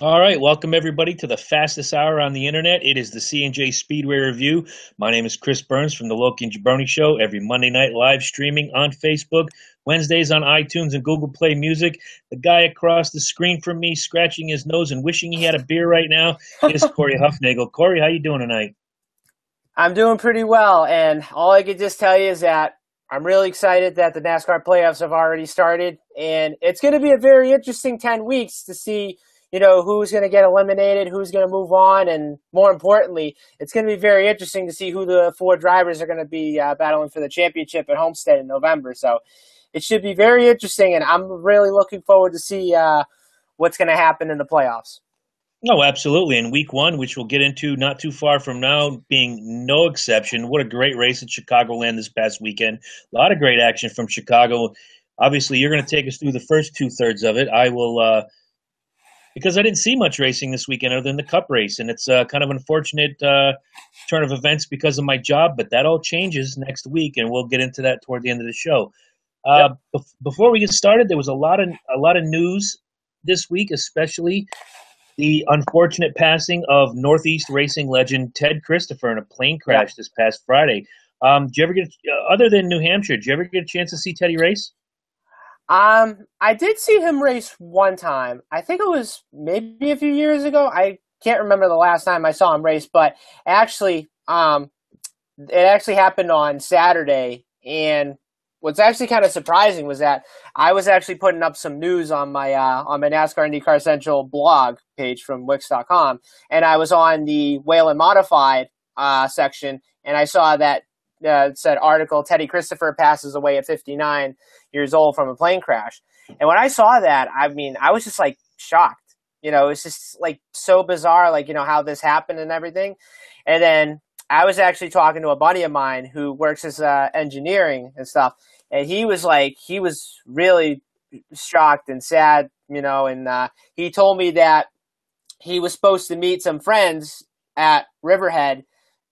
All right, welcome everybody to the fastest hour on the internet. It is the C&J Speedway Review. My name is Chris Burns from the Loki and Jabroni Show. Every Monday night live streaming on Facebook, Wednesdays on iTunes and Google Play Music. The guy across the screen from me, scratching his nose and wishing he had a beer right now, is Corey Huffnagel. Corey, how you doing tonight? I'm doing pretty well, and all I could just tell you is that I'm really excited that the NASCAR playoffs have already started, and it's going to be a very interesting 10 weeks to see, who's going to get eliminated, who's going to move on, and more importantly, it's going to be very interesting to see who the four drivers are going to be battling for the championship at Homestead in November. So it should be very interesting, and I'm really looking forward to see what's going to happen in the playoffs. No, absolutely. And week one, which we'll get into not too far from now, being no exception. What a great race at Chicagoland this past weekend. A lot of great action from Chicago. Obviously, you're going to take us through the first two-thirds of it. I will, because I didn't see much racing this weekend other than the Cup race. And it's kind of an unfortunate turn of events because of my job, but that all changes next week, and we'll get into that toward the end of the show. Before we get started, there was a lot of news this week, especially the unfortunate passing of Northeast racing legend Ted Christopher in a plane crash this past Friday. Did you ever get, other than New Hampshire, did you ever get a chance to see Teddy race? I did see him race one time. I think it was maybe a few years ago. I can't remember the last time I saw him race, but actually, it actually happened on Saturday. And what's actually kind of surprising was that I was actually putting up some news on my NASCAR IndyCar Central blog page from Wix.com, and I was on the Whalen Modified section, and I saw that it said article, Teddy Christopher passes away at 59 years old from a plane crash. And when I saw that, I mean, I was just like shocked. It's just like so bizarre, like, how this happened and everything. And then I was actually talking to a buddy of mine who works as engineering and stuff. And he was really shocked and sad, and he told me that he was supposed to meet some friends at Riverhead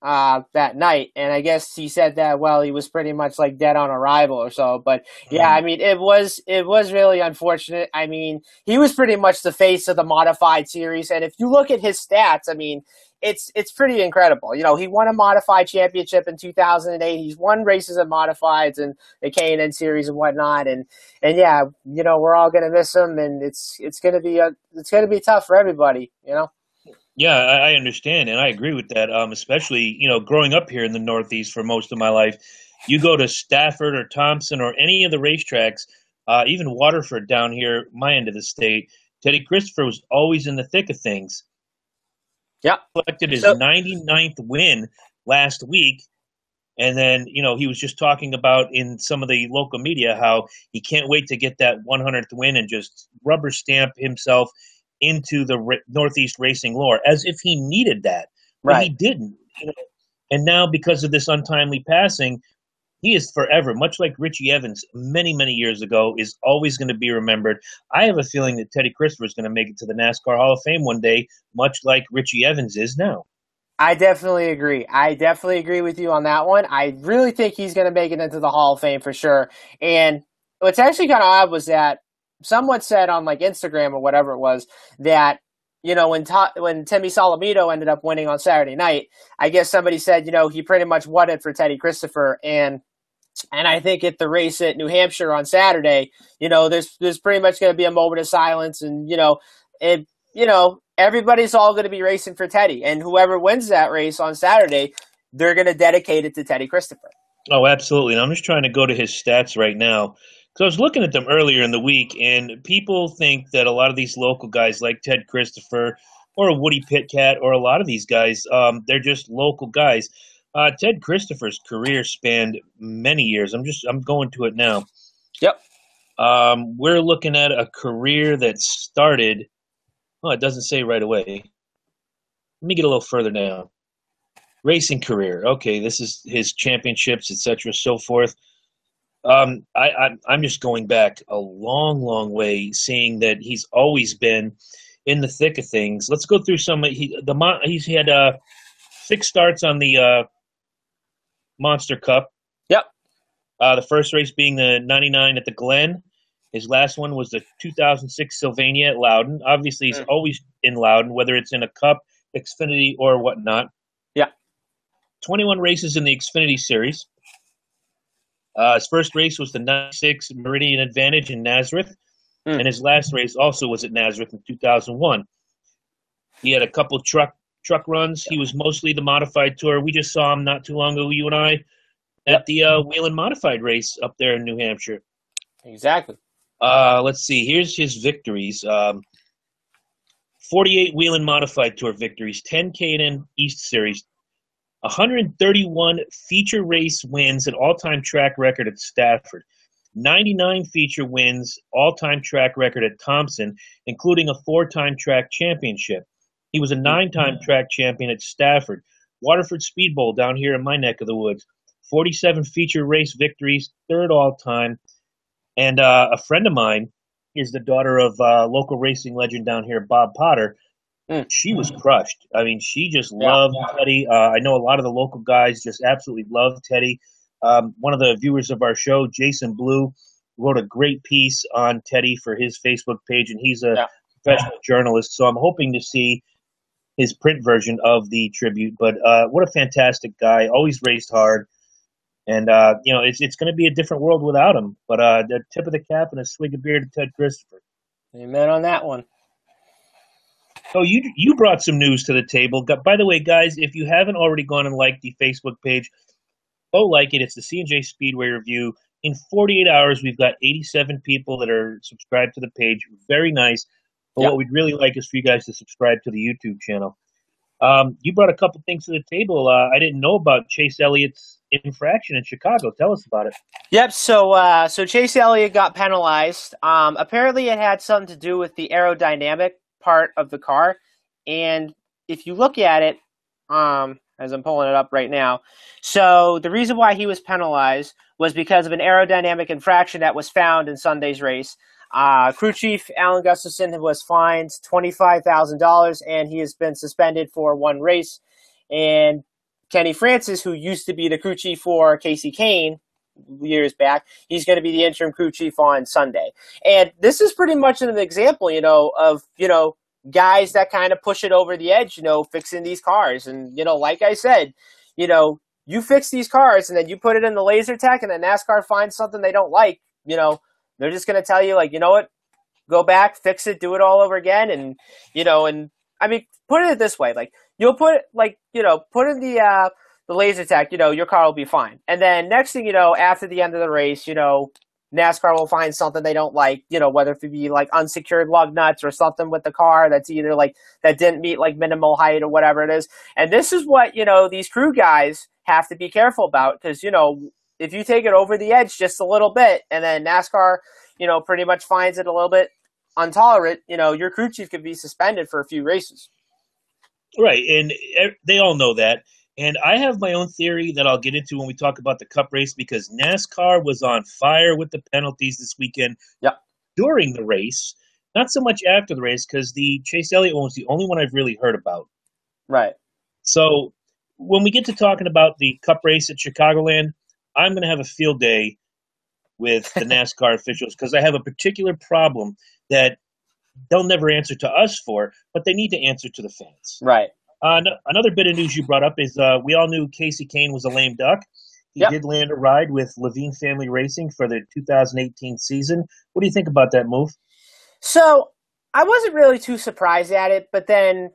that night. And I guess he said that, well, he was pretty much like dead on arrival or so. But yeah, I mean, it was really unfortunate. I mean, he was pretty much the face of the modified series. And if you look at his stats, I mean, it's pretty incredible. He won a modified championship in 2008. He's won races of modifieds and the K&N series and whatnot. And yeah, we're all going to miss him, and it's going to be tough for everybody, Yeah, I understand, and I agree with that. Especially, growing up here in the Northeast for most of my life, you go to Stafford or Thompson or any of the racetracks, even Waterford down here, my end of the state. Teddy Christopher was always in the thick of things. Yeah, Collected his 99th win last week, and then he was just talking about in some of the local media how he can't wait to get that 100th win and just rubber stamp himself into the Northeast racing lore, as if he needed that. But right. he didn't. And now, because of this untimely passing, he is forever, much like Richie Evans many, many years ago, is always going to be remembered. I have a feeling that Teddy Christopher is going to make it to the NASCAR Hall of Fame one day, much like Richie Evans is now. I definitely agree. I definitely agree with you on that one. I really think he's going to make it into the Hall of Fame for sure. And what's actually kind of odd was that someone said on like Instagram or whatever it was that, when Timmy Solomito ended up winning on Saturday night, I guess somebody said, he pretty much won it for Teddy Christopher. And I think at the race at New Hampshire on Saturday, there's pretty much going to be a moment of silence, and everybody's all going to be racing for Teddy, and whoever wins that race on Saturday, they're going to dedicate it to Teddy Christopher. Oh, absolutely. And I'm just trying to go to his stats right now. So I was looking at them earlier in the week, and people think that a lot of these local guys like Ted Christopher or Woody Pitkat or a lot of these guys, they're just local guys. Ted Christopher's career spanned many years. I'm going to it now. Yep. We're looking at a career that started. Oh, it doesn't say right away. Let me get a little further down. Racing career. Okay, this is his championships, etc., so forth. I'm just going back a long, long way, seeing that he's always been in the thick of things. Let's go through some. He's had 6 starts on the Monster Cup. Yep. The first race being the 99 at the Glen. His last one was the 2006 Sylvania at Loudon. Obviously, he's always in Loudon, whether it's in a Cup, Xfinity, or whatnot. Yeah. 21 races in the Xfinity Series. His first race was the 96 Meridian Advantage in Nazareth, and his last race also was at Nazareth in 2001. He had a couple truck runs. He was mostly the modified tour. We just saw him not too long ago, you and I, at the Whelen Modified race up there in New Hampshire. Exactly. Let's see. Here's his victories. 48 Whelen Modified Tour victories, 10 K&N East Series, 131 feature race wins, an all-time track record at Stafford, 99 feature wins, all-time track record at Thompson, including a 4-time track championship. He was a 9-time track champion at Stafford, Waterford Speed Bowl down here in my neck of the woods, 47 feature race victories, 3rd all-time. And a friend of mine is the daughter of local racing legend down here, Bob Potter. She was crushed. I mean, she just loved Teddy. I know a lot of the local guys just absolutely love Teddy. One of the viewers of our show, Jason Blue, wrote a great piece on Teddy for his Facebook page, and he's a professional journalist. So I'm hoping to see his print version of the tribute. But what a fantastic guy. Always raced hard. And, it's going to be a different world without him. But the tip of the cap and a swig of beer to Ted Christopher. Amen on that one. Oh, you brought some news to the table. By the way, guys, if you haven't already gone and liked the Facebook page, go like it. It's the C&J Speedway Review. In 48 hours, we've got 87 people that are subscribed to the page. Very nice. But what we'd really like is for you guys to subscribe to the YouTube channel. You brought a couple things to the table. I didn't know about Chase Elliott's infraction in Chicago. Tell us about it. Yep. So Chase Elliott got penalized. Apparently, it had something to do with the aerodynamic part of the car. And if you look at it, as I'm pulling it up right now, so the reason why he was penalized was because of an aerodynamic infraction that was found in Sunday's race. Crew chief Alan Gustafson was fined $25,000, and he has been suspended for 1 race. And Kenny Francis, who used to be the crew chief for Casey Kane years back, he's going to be the interim crew chief on Sunday. And this is pretty much an example, of, guys that kind of push it over the edge, fixing these cars. And, like I said, you fix these cars and then you put it in the laser tech and then NASCAR finds something they don't like, they're just going to tell you, like, you know what, go back, fix it, do it all over again. And, and I mean, put it this way, like, you'll put it, like, put in the laser tech, your car will be fine. And then next thing you know, after the end of the race, NASCAR will find something they don't like, whether it be like unsecured lug nuts or something with the car that's either like that didn't meet like minimal height or whatever it is. And this is what, these crew guys have to be careful about because, if you take it over the edge just a little bit and then NASCAR, pretty much finds it a little bit intolerant, your crew chief could be suspended for a few races. Right. And they all know that. And I have my own theory that I'll get into when we talk about the Cup race because NASCAR was on fire with the penalties this weekend during the race. Not so much after the race because the Chase Elliott one was the only one I've really heard about. Right. So when we get to talking about the Cup race at Chicagoland, I'm going to have a field day with the NASCAR officials because I have a particular problem that they'll never answer to us for, but they need to answer to the fans. Right. Another bit of news you brought up is we all knew Casey Kane was a lame duck. He did land a ride with Levine Family Racing for the 2018 season. What do you think about that move? So I wasn't really too surprised at it, but then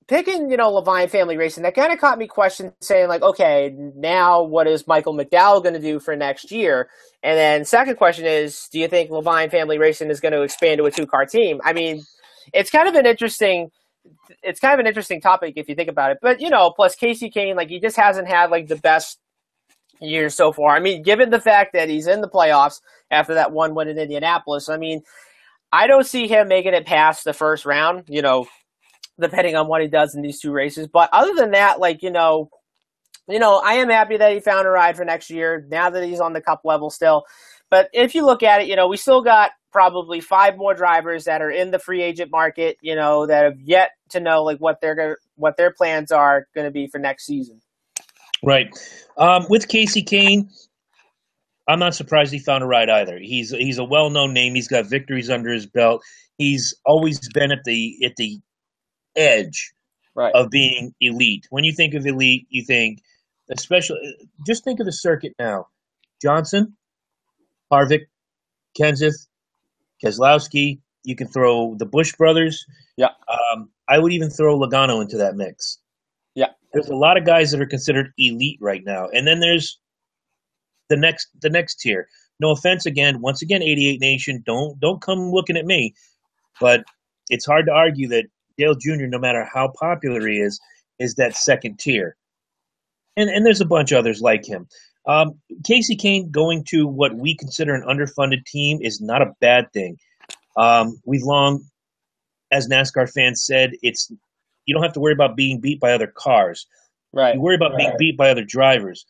picking, Levine Family Racing, that kind of caught me questioning, saying like, okay, now what is Michael McDowell going to do for next year? And then second question is, do you think Levine Family Racing is going to expand to a 2-car team? I mean, it's kind of an interesting topic if you think about it. But, plus Casey Kane, like, he just hasn't had, like, the best year so far. I mean, given the fact that he's in the playoffs after that one win in Indianapolis, I mean, I don't see him making it past the first round, depending on what he does in these 2 races. But other than that, like, I am happy that he found a ride for next year now that he's on the Cup level still. But if you look at it, we still got probably 5 more drivers that are in the free agent market, that have yet to know like what their plans are going to be for next season. Right. With Casey Kane, I'm not surprised he found a ride either. He's a well-known name. He's got victories under his belt. He's always been at the edge Right. of being elite. When you think of elite, you think, especially, just think of the circuit now. Johnson, Harvick, Kenseth, Keselowski. You can throw the Busch brothers. Yeah. I would even throw Logano into that mix. Yeah. There's a lot of guys that are considered elite right now, and then there's the next tier. No offense, once again, 88 Nation. Don't come looking at me, but it's hard to argue that Dale Jr., no matter how popular he is that second tier. And there's a bunch of others like him. Casey Kane going to what we consider an underfunded team is not a bad thing. We've long, as NASCAR fans said, you don't have to worry about being beat by other cars. Right. You worry about being beat by other drivers.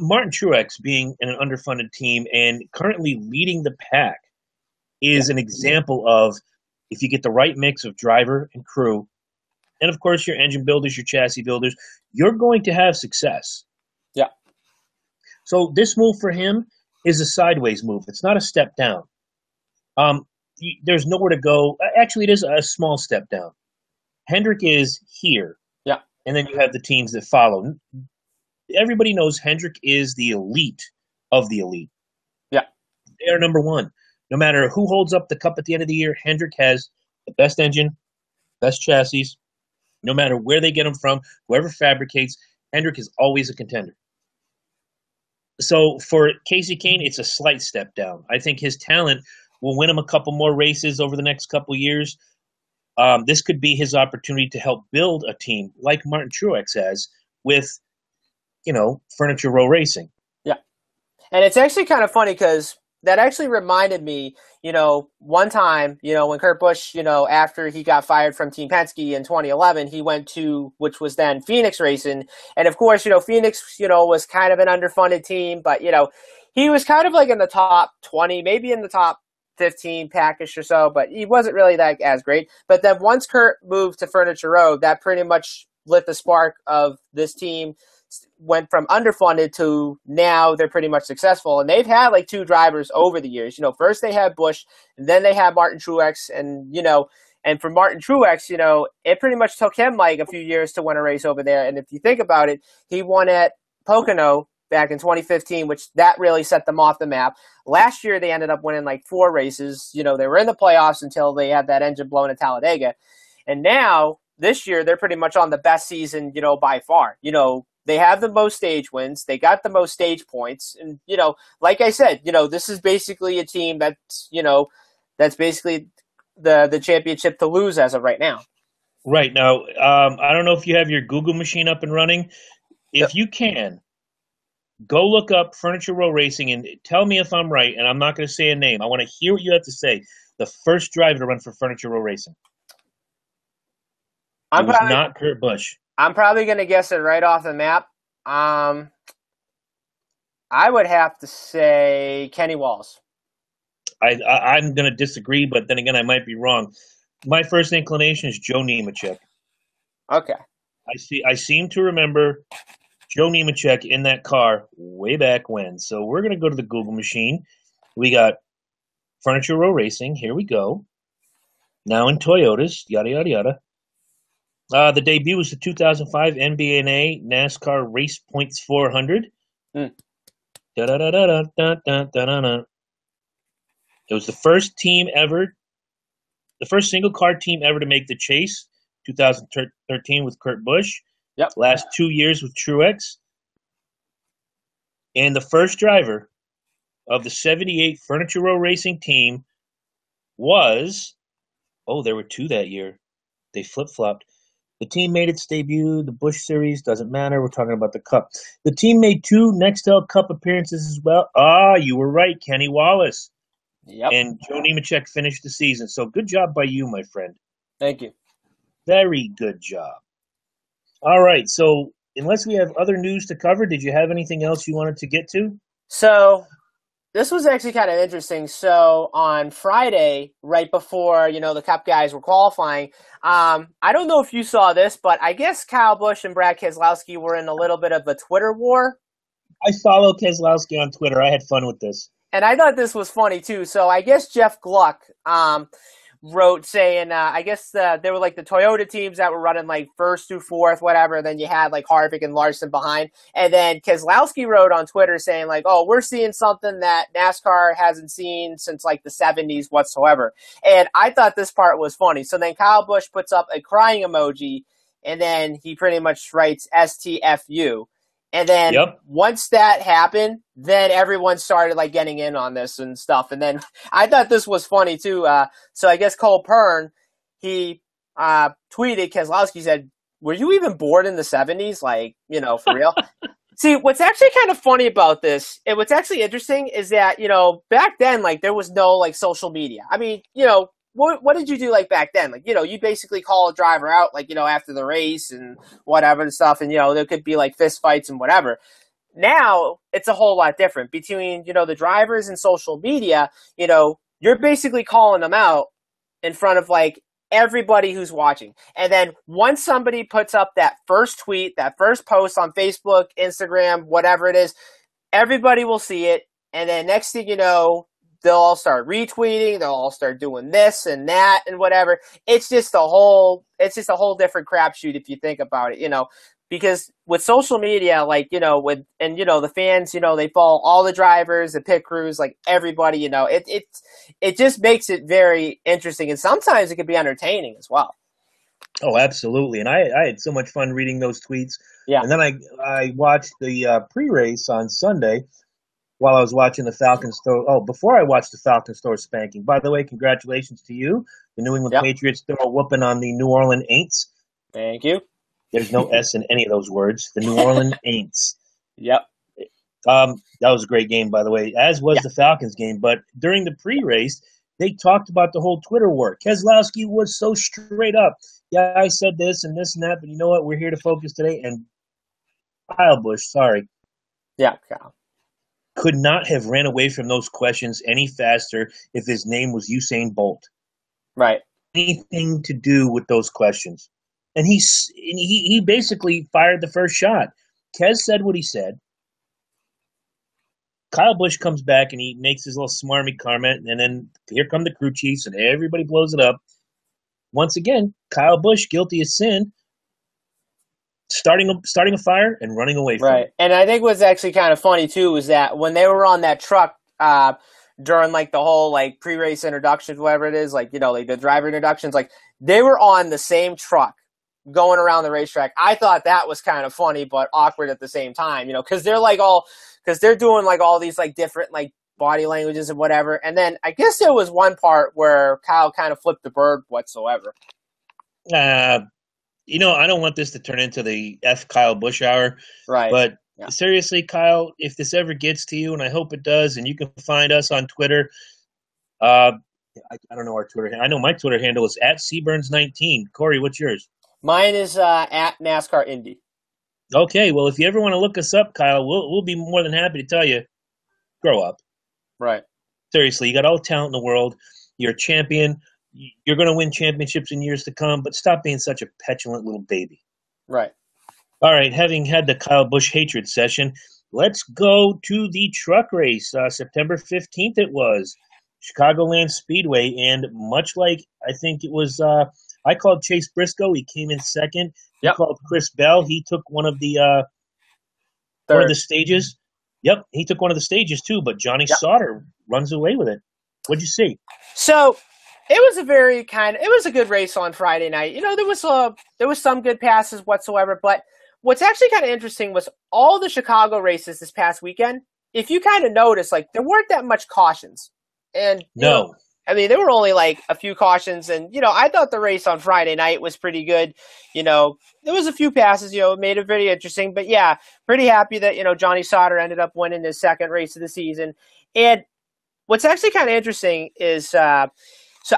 Martin Truex being in an underfunded team and currently leading the pack is an example of, if you get the right mix of driver and crew, and of course your engine builders, your chassis builders, you're going to have success. Yeah. So this move for him is a sideways move. It's not a step down. There's nowhere to go. Actually, it is a small step down. Hendrick is here. Yeah. And then you have the teams that follow. Everybody knows Hendrick is the elite of the elite. Yeah. They are number one. No matter who holds up the cup at the end of the year, Hendrick has the best engine, best chassis. No matter where they get them from, whoever fabricates, Hendrick is always a contender. So for Casey Kane, it's a slight step down. I think his talent will win him a couple more races over the next couple years. This could be his opportunity to help build a team like Martin Truex has with, Furniture Row Racing. Yeah. And it's actually kind of funny because that actually reminded me, one time, when Kurt Busch, after he got fired from Team Penske in 2011, he went to, which was then Phoenix Racing. And of course, Phoenix, was kind of an underfunded team, but, he was kind of like in the top 20, maybe in the top 15 package or so, but he wasn't really that as great. But then once Kurt moved to Furniture Row, that pretty much lit the spark of this team. Went from underfunded to now they're pretty much successful. And they've had like two drivers over the years. First they had Busch, and then they had Martin Truex. And for Martin Truex, it pretty much took him like a few years to win a race over there. And if you think about it, he won at Pocono back in 2015, which that really set them off the map. Last year, they ended up winning like 4 races. They were in the playoffs until they had that engine blown at Talladega. And now, this year, they're pretty much on the best season, by far. They have the most stage wins. They got the most stage points. And, like I said, this is basically a team that's basically the championship to lose as of right now. Right. Now, I don't know if you have your Google machine up and running. If you can, go look up Furniture Row Racing and tell me if I'm right, and I'm not going to say a name. I want to hear what you have to say. The first driver to run for Furniture Row Racing. It was not Kurt Busch. I'm probably going to guess it right off the map. I would have to say Kenny Wallace. I'm going to disagree, but then again, I might be wrong. My first inclination is Joe Nemechek. Okay. I seem to remember Joe Nemechek in that car way back when. So we're going to go to the Google machine. We got Furniture Row Racing. Here we go. Now in Toyotas, yada, yada, yada. The debut was the 2005 NBNA NASCAR Race Points 400. It was the first single car team ever to make the chase. 2013 with Kurt Busch. Yep. Last 2 years with Truex. And the first driver of the 78 Furniture Row Racing team was, there were 2 that year. They flip-flopped. The team made its debut, the Busch Series, doesn't matter. We're talking about the Cup. The team made 2 Nextel Cup appearances as well. You were right, Kenny Wallace. Yep. And Joe Nemechek finished the season. So good job by you, my friend. Thank you. Very good job. All right, so unless we have other news to cover, did you have anything else you wanted to get to? So this was actually kind of interesting. So on Friday, right before, the Cup guys were qualifying, I don't know if you saw this, but I guess Kyle Busch and Brad Keselowski were in a little bit of a Twitter war. I follow Keselowski on Twitter. I had fun with this. And I thought this was funny too. So I guess Jeff Gluck wrote saying, I guess there were like the Toyota teams that were running like first through fourth, whatever. Then you had like Harvick and Larson behind. And then Keselowski wrote on Twitter saying like, oh, we're seeing something that NASCAR hasn't seen since like the 70s whatsoever. And I thought this part was funny. So then Kyle Busch puts up a crying emoji, and then he pretty much writes STFU. And then once that happened, then everyone started like getting in on this and stuff. And then I thought this was funny too. So I guess Cole Pern, he tweeted, Keselowski said, "Were you even born in the 70s? Like, you know, for real?" See, what's actually kind of funny about this, and what's actually interesting is that, you know, back then, like, there was no like social media. I mean, you know, what did you do like back then? Like, you know, you basically call a driver out, like, you know, after the race and whatever and stuff. And, you know, there could be like fist fights and whatever. Now it's a whole lot different between, you know, the drivers and social media. You know, you're basically calling them out in front of like everybody who's watching. And then once somebody puts up that first tweet, that first post on Facebook, Instagram, whatever it is, everybody will see it. And then next thing you know, they'll all start retweeting. They'll all start doing this and that and whatever. It's just a whole different crapshoot if you think about it, you know, because with social media, like, you know, you know, the fans, you know, they follow all the drivers, the pit crews, like everybody, you know, it just makes it very interesting. And sometimes it can be entertaining as well. Oh, absolutely. And I had so much fun reading those tweets. Yeah. And then I watched the pre-race on Sunday while I was watching the Falcons before I watched the Falcons throw a spanking. By the way, congratulations to you. The New England Patriots throw a whooping on the New Orleans Aints. Thank you. There's no S in any of those words. The New Orleans Aints. Yep. That was a great game, by the way, as was the Falcons game. But during the pre-race, they talked about the whole Twitter war. Keselowski was so straight up. Yeah, I said this and that, but you know what? We're here to focus today. And Kyle Busch, sorry. Yeah, Kyle. Could not have ran away from those questions any faster if his name was Usain Bolt. Right. Anything to do with those questions. And he basically fired the first shot. Kez said what he said. Kyle Busch comes back and he makes his little smarmy comment, and then here come the crew chiefs and everybody blows it up. Once again, Kyle Busch, guilty of sin, starting a fire and running away from it. And I think what's actually kind of funny too is that when they were on that truck during like the whole like pre-race introductions, whatever it is, like, you know, like the driver introductions, like they were on the same truck going around the racetrack. I thought that was kind of funny but awkward at the same time, you know, because they're doing like all these like different like body languages and whatever. And then I guess there was one part where Kyle kind of flipped the bird whatsoever. You know, I don't want this to turn into the F Kyle Busch hour. Right. But seriously, Kyle, if this ever gets to you, and I hope it does, and you can find us on Twitter. I don't know our Twitter. I know my Twitter handle is @Seaburns19. Corey, what's yours? Mine is @NASCAR Indy. Okay, well, if you ever want to look us up, Kyle, we'll be more than happy to tell you, grow up. Right. Seriously, you got all the talent in the world. You're a champion. You're going to win championships in years to come, but stop being such a petulant little baby. Right. All right, having had the Kyle Busch hatred session, let's go to the truck race. September 15th it was, Chicagoland Speedway, and much like I think it was I called Chase Briscoe. He came in second. He called Chris Bell. He took one of the stages. Yep, he took one of the stages too, but Johnny Sauter runs away with it. What'd you see? So it was a good race on Friday night. You know, there was some good passes whatsoever, but what's actually kind of interesting was all the Chicago races this past weekend. If you kind of notice, like there weren't that much cautions, and no. I mean, there were only like a few cautions, and, you know, I thought the race on Friday night was pretty good. You know, there was a few passes, you know, it made it very interesting. But, yeah, pretty happy that, you know, Johnny Sauter ended up winning his second race of the season. And what's actually kind of interesting is, so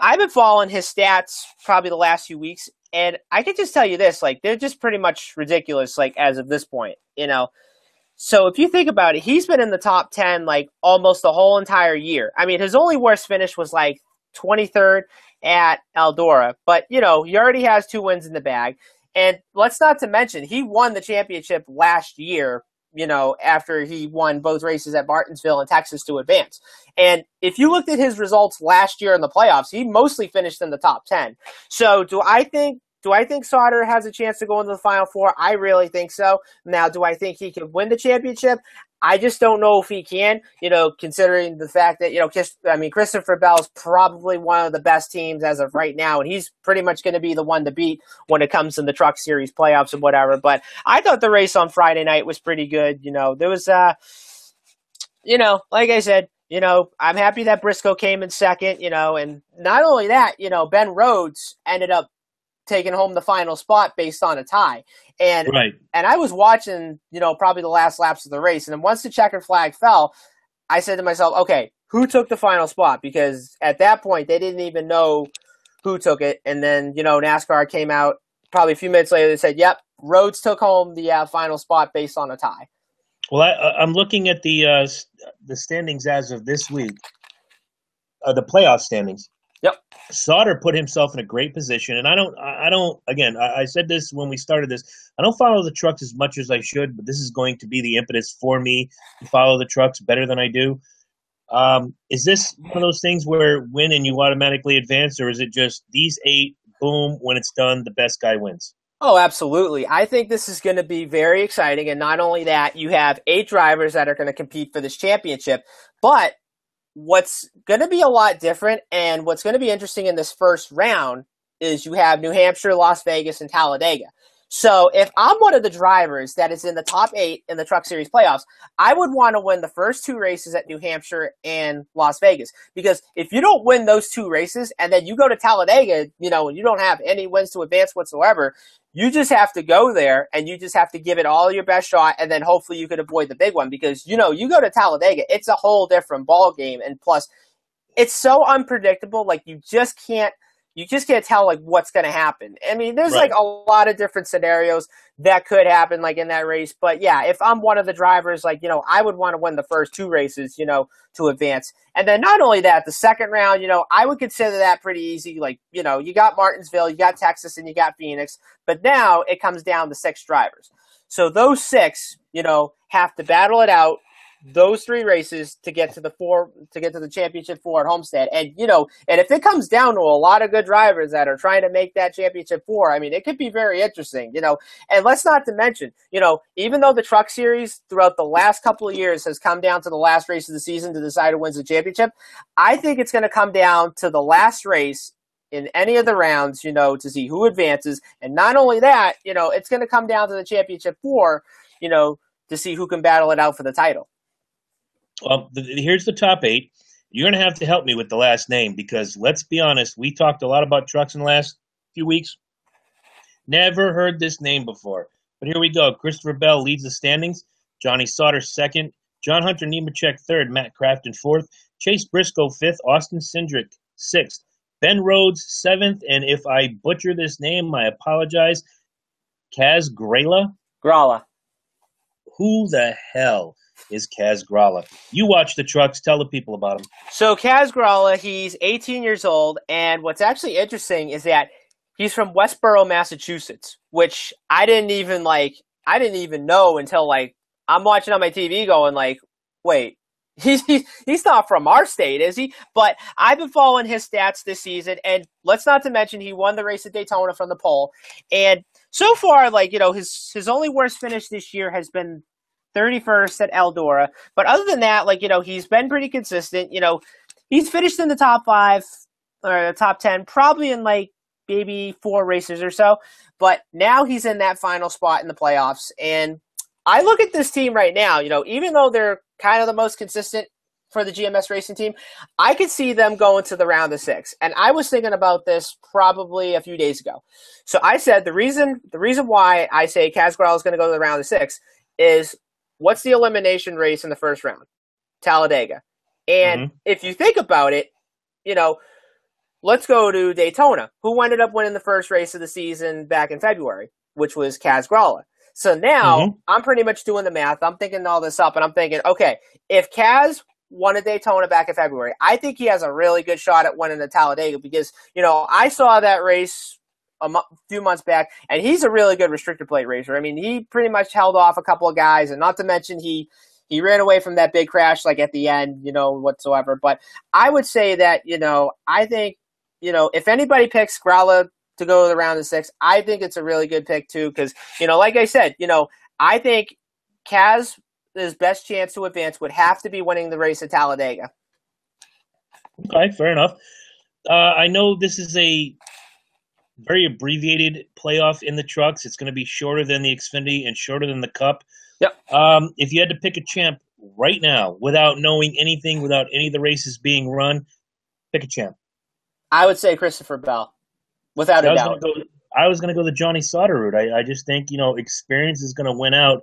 I've been following his stats probably the last few weeks, and I can just tell you this, like, they're just pretty much ridiculous, like, as of this point, you know. So if you think about it, he's been in the top 10 like almost the whole entire year. I mean, his only worst finish was like 23rd at Eldora. But, you know, he already has 2 wins in the bag. And let's not to mention, he won the championship last year after he won both races at Martinsville and Texas to advance. And if you looked at his results last year in the playoffs, he mostly finished in the top 10. So do I think Sauter has a chance to go into the Final Four? I really think so. Now, do I think he can win the championship? I just don't know if he can, considering the fact that, Christopher Bell's probably one of the best teams as of right now, and he's pretty much going to be the one to beat when it comes to the Truck Series playoffs and whatever. But I thought the race on Friday night was pretty good. There was, like I said, I'm happy that Briscoe came in second, and not only that, Ben Rhodes ended up taking home the final spot based on a tie. And right. And I was watching, probably the last laps of the race. And then once the checkered flag fell, I said to myself, okay, who took the final spot? Because at that point, they didn't even know who took it. And then, NASCAR came out probably a few minutes later. They said, yep, Rhodes took home the final spot based on a tie. Well, I'm looking at the standings as of this week, the playoff standings. Yep. Sauter put himself in a great position, and I don't. Again, I said this when we started this. I don't follow the trucks as much as I should, but this is going to be the impetus for me to follow the trucks better than I do. Is this one of those things where win and you automatically advance, or is it just these 8, boom, when it's done, the best guy wins? Oh, absolutely. I think this is going to be very exciting, and not only that, you have 8 drivers that are going to compete for this championship, but what's going to be a lot different and what's going to be interesting in this first round is you have New Hampshire, Las Vegas, and Talladega. So if I'm one of the drivers that is in the top 8 in the Truck Series playoffs, I would want to win the first 2 races at New Hampshire and Las Vegas. Because if you don't win those 2 races and then you go to Talladega, and you don't have any wins to advance whatsoever, you just have to go there and you just have to give it all your best shot, and then hopefully you can avoid the big one. Because, you go to Talladega, it's a whole different ball game. And plus, it's so unpredictable. Like, you just can't tell, like, what's going to happen. I mean, there's, right. like, a lot of different scenarios that could happen, like, in that race. But, yeah, if I'm one of the drivers, like, I would want to win the first 2 races, to advance. And then not only that, the second round, I would consider that pretty easy. Like, you got Martinsville, you got Texas, and you got Phoenix. But now it comes down to 6 drivers. So those 6, have to battle it out, those 3 races to get to the championship 4 at Homestead. And, and if it comes down to a lot of good drivers that are trying to make that championship 4, I mean, it could be very interesting, and let's not to mention, even though the Truck Series throughout the last couple of years has come down to the last race of the season to decide who wins the championship, I think it's going to come down to the last race in any of the rounds, to see who advances. And not only that, it's going to come down to the championship 4, to see who can battle it out for the title. Well, here's the top 8. You're going to have to help me with the last name because, let's be honest, we talked a lot about trucks in the last few weeks. Never heard this name before. But here we go. Christopher Bell leads the standings. Johnny Sauter second. John Hunter Nemechek third. Matt Crafton fourth. Chase Briscoe fifth. Austin Cindric sixth. Ben Rhodes seventh. And if I butcher this name, I apologize. Kaz Grala? Grala. Who the hell is Kaz Grala? You watch the trucks. Tell the people about him. So Kaz Grala, he's 18 years old, and what's actually interesting is that he's from Westboro, Massachusetts, which I didn't even know until, like, I'm watching on my TV going, like, wait, he's not from our state, is he? But I've been following his stats this season, and let's not to mention he won the race at Daytona from the pole. And so far, like, his only worst finish this year has been 31st at Eldora. But other than that, like, he's been pretty consistent. He's finished in the top 5 or the top 10, probably in, like, maybe 4 races or so. But now he's in that final spot in the playoffs. And I look at this team right now, even though they're kind of the most consistent for the GMS racing team, I could see them going to the round of 6. And I was thinking about this probably a few days ago. So I said the reason why I say Kaz Grala is going to go to the round of 6 is, what's the elimination race in the first round? Talladega. And if you think about it, let's go to Daytona. Who ended up winning the first race of the season back in February, which was Kaz Grala. So now I'm pretty much doing the math. I'm thinking all this up, and I'm thinking, okay, if Kaz won a Daytona back in February, I think he has a really good shot at winning the Talladega because, I saw that race few months back, and he's a really good restrictor plate racer. I mean, he pretty much held off a couple of guys, and not to mention he ran away from that big crash like at the end, whatsoever. But I would say that, I think, if anybody picks Gralla to go to the round of 6, I think it's a really good pick too, because, like I said, I think Kaz's best chance to advance would have to be winning the race at Talladega. Okay, fair enough. I know this is a very abbreviated playoff in the trucks. It's going to be shorter than the Xfinity and shorter than the Cup. Yep. If you had to pick a champ right now, without knowing anything, without any of the races being run, pick a champ. I would say Christopher Bell, without a doubt. I was going to go the Johnny Sauter route. I just think, experience is going to win out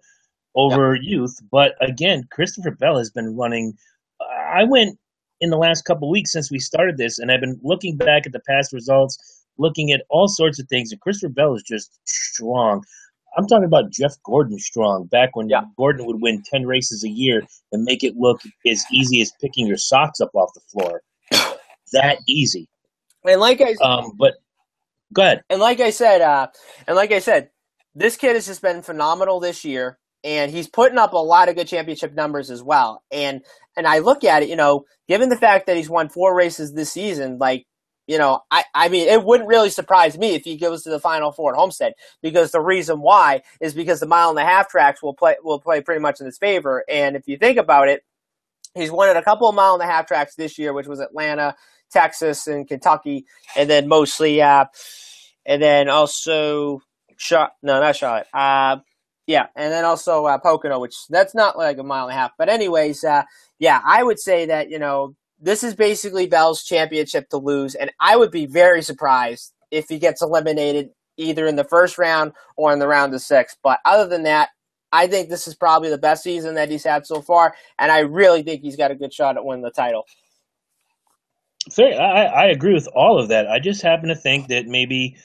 over youth. But again, Christopher Bell has been running. I went in the last couple of weeks since we started this, and I've been looking back at the past results, looking at all sorts of things, and Christopher Bell is just strong. I'm talking about Jeff Gordon strong, back when Gordon would win 10 races a year and make it look as easy as picking your socks up off the floor. That easy. And but go ahead. And like I said, this kid has just been phenomenal this year, and he's putting up a lot of good championship numbers as well. And I look at it, given the fact that he's won 4 races this season, I mean, it wouldn't really surprise me if he goes to the Final Four at Homestead, because the reason why is because the mile-and-a-half tracks will play pretty much in his favor. And if you think about it, he's won at a couple of mile-and-a-half tracks this year, which was Atlanta, Texas, and Kentucky, and then mostly, and then also not Charlotte. And then also Pocono, which that's not like a mile and a half. But anyways, I would say that, this is basically Bell's championship to lose, and I would be very surprised if he gets eliminated either in the first round or in the round of 6. But other than that, I think this is probably the best season that he's had so far, and I really think he's got a good shot at winning the title. Fair. I agree with all of that. I just happen to think that maybe,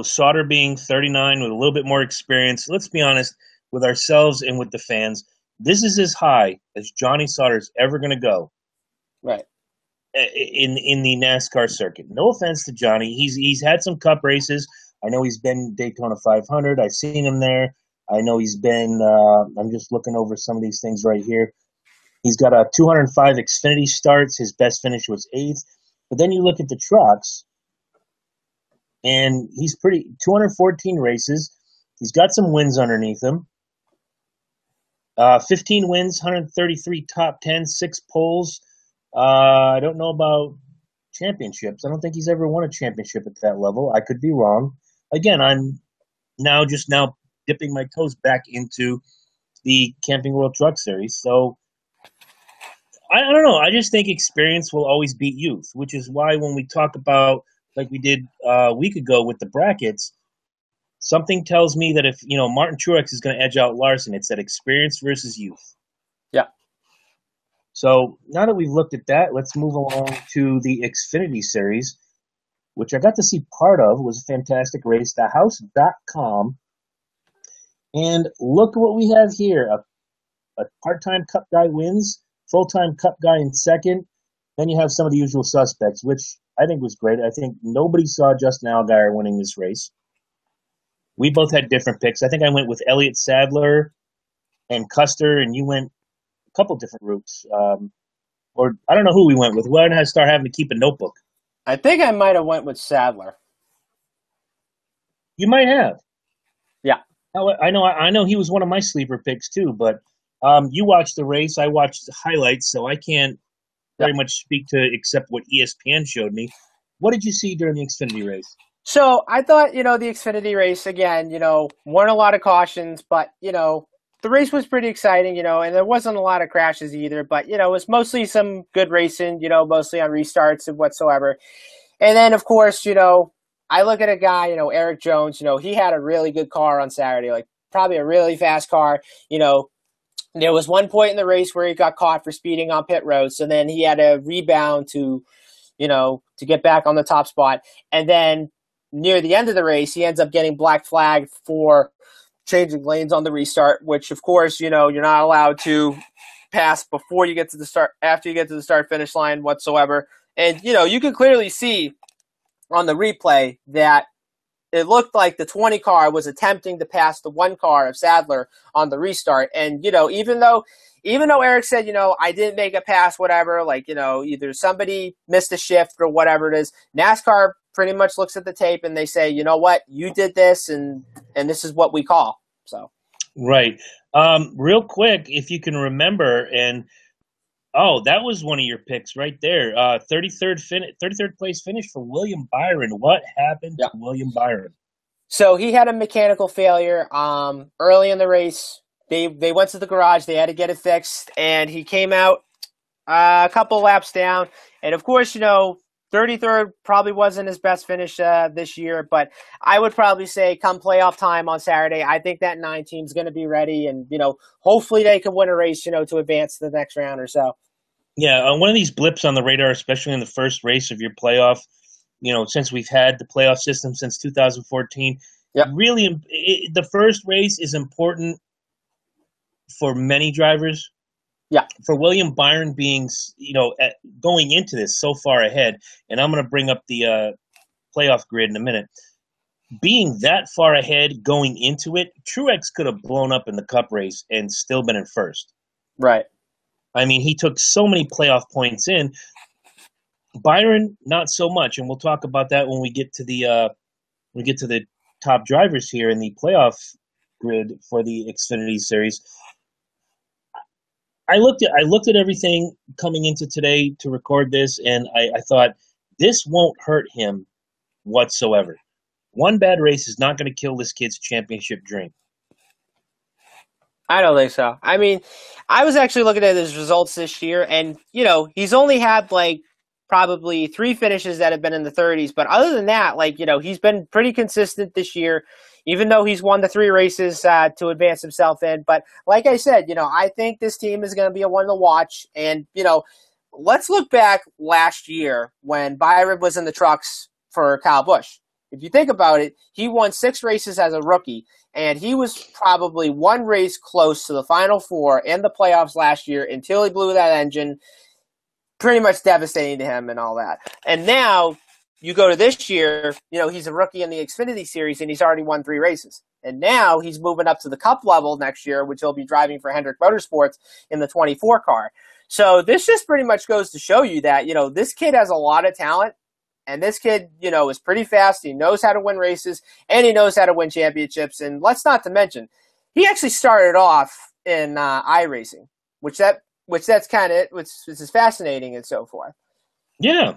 Sauter being 39 with a little bit more experience, let's be honest, with ourselves and with the fans, this is as high as Johnny Sauter's ever going to go. Right. In the NASCAR circuit. No offense to Johnny. He's had some Cup races. I know he's been Daytona 500. I've seen him there. I know he's been, I'm just looking over some of these things right here. He's got a 205 Xfinity starts. His best finish was 8th. But then you look at the trucks, and he's 214 races. He's got some wins underneath him. 15 wins, 133 top 10, 6 poles. I don't know about championships. I don't think he's ever won a championship at that level. I could be wrong. Again, I'm now dipping my toes back into the Camping World Truck Series. So I don't know. I just think experience will always beat youth, which is why when we talk about, like we did a week ago with the brackets, something tells me that if, Martin Truex is going to edge out Larson, it's that experience versus youth. Yeah. So now that we've looked at that, let's move along to the Xfinity Series, which I got to see part of. It was a fantastic race, thehouse.com. And look what we have here. A part-time Cup guy wins, full-time Cup guy in second. Then you have some of the usual suspects, which I think was great. I think nobody saw Justin Allgaier winning this race. We both had different picks. I think I went with Elliott Sadler and Custer, and you went a couple different routes. Or I don't know who we went with. We're going to start having to keep a notebook. I think I might have went with Sadler. You might have. Yeah. I know he was one of my sleeper picks too, but you watched the race. I watched the highlights, so I can't very much speak to except what ESPN showed me. What did you see during the Xfinity race? So I thought, the Xfinity race, again, weren't a lot of cautions, but, the race was pretty exciting, and there wasn't a lot of crashes either, but, it was mostly some good racing, mostly on restarts and whatsoever. And then, of course, I look at a guy, Eric Jones, he had a really good car on Saturday, like probably a really fast car. There was one point in the race where he got caught for speeding on pit road, so then he had to rebound to get back on the top spot. And then near the end of the race, he ends up getting black flagged for changing lanes on the restart, which, of course, you're not allowed to pass before you get to the start, after you get to the start-finish line whatsoever. And, you can clearly see on the replay that it looked like the 20 car was attempting to pass the 1 car of Sadler on the restart. And, even though Eric said, I didn't make a pass, whatever, like, either somebody missed a shift or whatever it is, NASCAR pretty much looks at the tape and they say, you know what, you did this and this is what we call. So. Right. Real quick, if you can remember, and that was one of your picks right there. 33rd place finish for William Byron. What happened to William Byron? So he had a mechanical failure early in the race. They went to the garage. They had to get it fixed, and he came out a couple laps down. And of course, 33rd probably wasn't his best finish this year, but I would probably say come playoff time on Saturday, I think that 9 team's going to be ready, and hopefully they can win a race, to advance to the next round or so. Yeah, one of these blips on the radar, especially in the first race of your playoff, since we've had the playoff system since 2014, really the first race is important for many drivers. Yeah. For William Byron being, going into this so far ahead, and I'm going to bring up the playoff grid in a minute, being that far ahead going into it, Truex could have blown up in the Cup race and still been in first. Right. I mean, he took so many playoff points in. Byron, not so much, and we'll talk about that when we get to the top drivers here in the playoff grid for the Xfinity Series. I looked at everything coming into today to record this, and I thought this won't hurt him whatsoever. One bad race is not going to kill this kid's championship dream. I don't think so. I mean, I was actually looking at his results this year, and, he's only had, probably 3 finishes that have been in the 30s. But other than that, he's been pretty consistent this year, even though he's won the 3 races to advance himself in. But like I said, I think this team is going to be a one to watch. And, let's look back last year when Byron was in the trucks for Kyle Busch. If you think about it, he won 6 races as a rookie, and he was probably 1 race close to the Final Four in the playoffs last year until he blew that engine, pretty much devastating to him and all that. And now you go to this year, he's a rookie in the Xfinity Series, and he's already won 3 races. And now he's moving up to the Cup level next year, which he'll be driving for Hendrick Motorsports in the 24 car. So this just pretty much goes to show you that, this kid has a lot of talent. And this kid, is pretty fast. He knows how to win races, and he knows how to win championships. And let's not to mention, he actually started off in iRacing, which is fascinating and so forth. Yeah,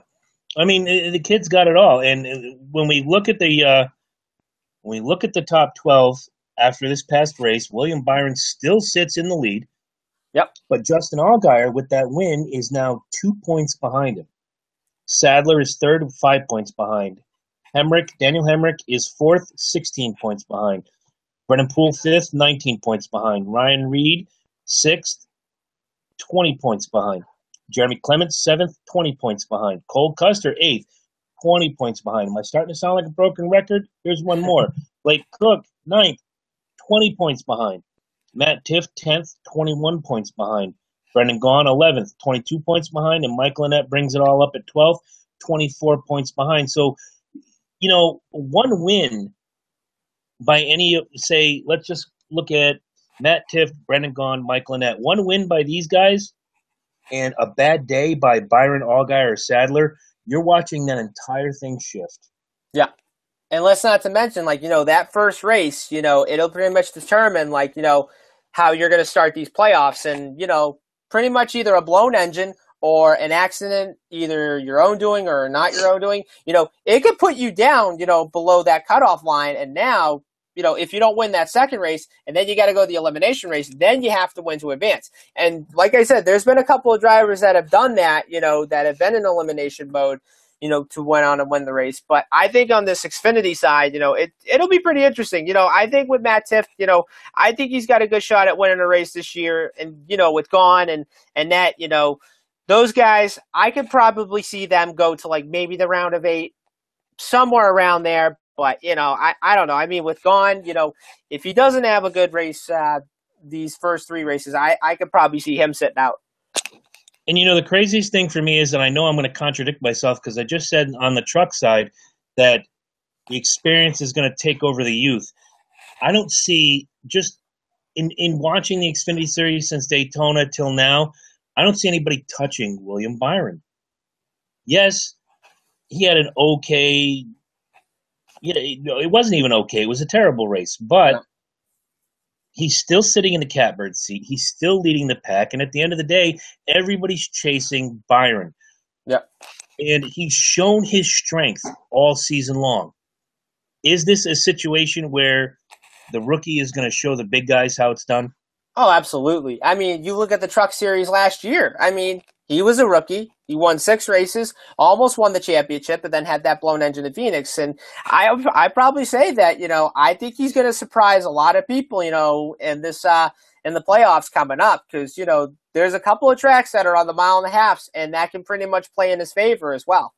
I mean the kid's got it all. And when we look at the top 12 after this past race, William Byron still sits in the lead. Yep. But Justin Allgaier with that win is now 2 points behind him. Sadler is third, 5 points behind. Daniel Hemrick is fourth, 16 points behind. Brennan Poole fifth, 19 points behind. Ryan Reed sixth, 20 points behind. Jeremy Clements seventh, 20 points behind. Cole Custer eighth, 20 points behind. Am I starting to sound like a broken record? Here's one more. Blake Cook ninth, 20 points behind. Matt Tiff 10th, 21 points behind. Brendan Gaughan, 11th, 22 points behind, and Mike Lynette brings it all up at 12th, 24 points behind. So, one win by let's just look at Matt Tiff, Brendan Gaughan, Mike Lynette. One win by these guys and a bad day by Byron Allgaier or Sadler, you're watching that entire thing shift. Yeah. And let's not to mention, that first race, it'll pretty much determine, how you're going to start these playoffs. And, pretty much either a blown engine or an accident, either your own doing or not your own doing, it could put you down, below that cutoff line. And now, if you don't win that second race and then you got to go to the elimination race, then you have to win to advance. And like I said, there's been a couple of drivers that have done that, that have been in elimination mode, to went on and win the race. But I think on this Xfinity side, it'll be pretty interesting. I think with Matt Tiff, I think he's got a good shot at winning a race this year. And, with Gaughan and that, those guys, I could probably see them go to maybe the round of 8, somewhere around there. But, I don't know. I mean, with Gaughan, if he doesn't have a good race, these first 3 races, I could probably see him sitting out. And, the craziest thing for me is, and I know I'm going to contradict myself because I just said on the truck side that The experience is going to take over the youth. I don't see, just in watching the Xfinity Series since Daytona till now, I don't see anybody touching William Byron. Yes, he had an okay. It wasn't even okay. It was a terrible race, but Yeah. he's still sitting in the catbird seat. He's still leading the pack, and at the end of the day, everybody's chasing Byron, Yeah. and he's shown his strength all season long. Is this a situation where the rookie is going to show the big guys how it's done? Oh, absolutely. I mean, you look at the Truck Series last year. I mean, he was a rookie. He won 6 races, almost won the championship, but then had that blown engine in Phoenix. And I probably say that, I think he's going to surprise a lot of people, in this in the playoffs coming up, because there's a couple of tracks that are on the mile and a half, and that can pretty much play in his favor as well.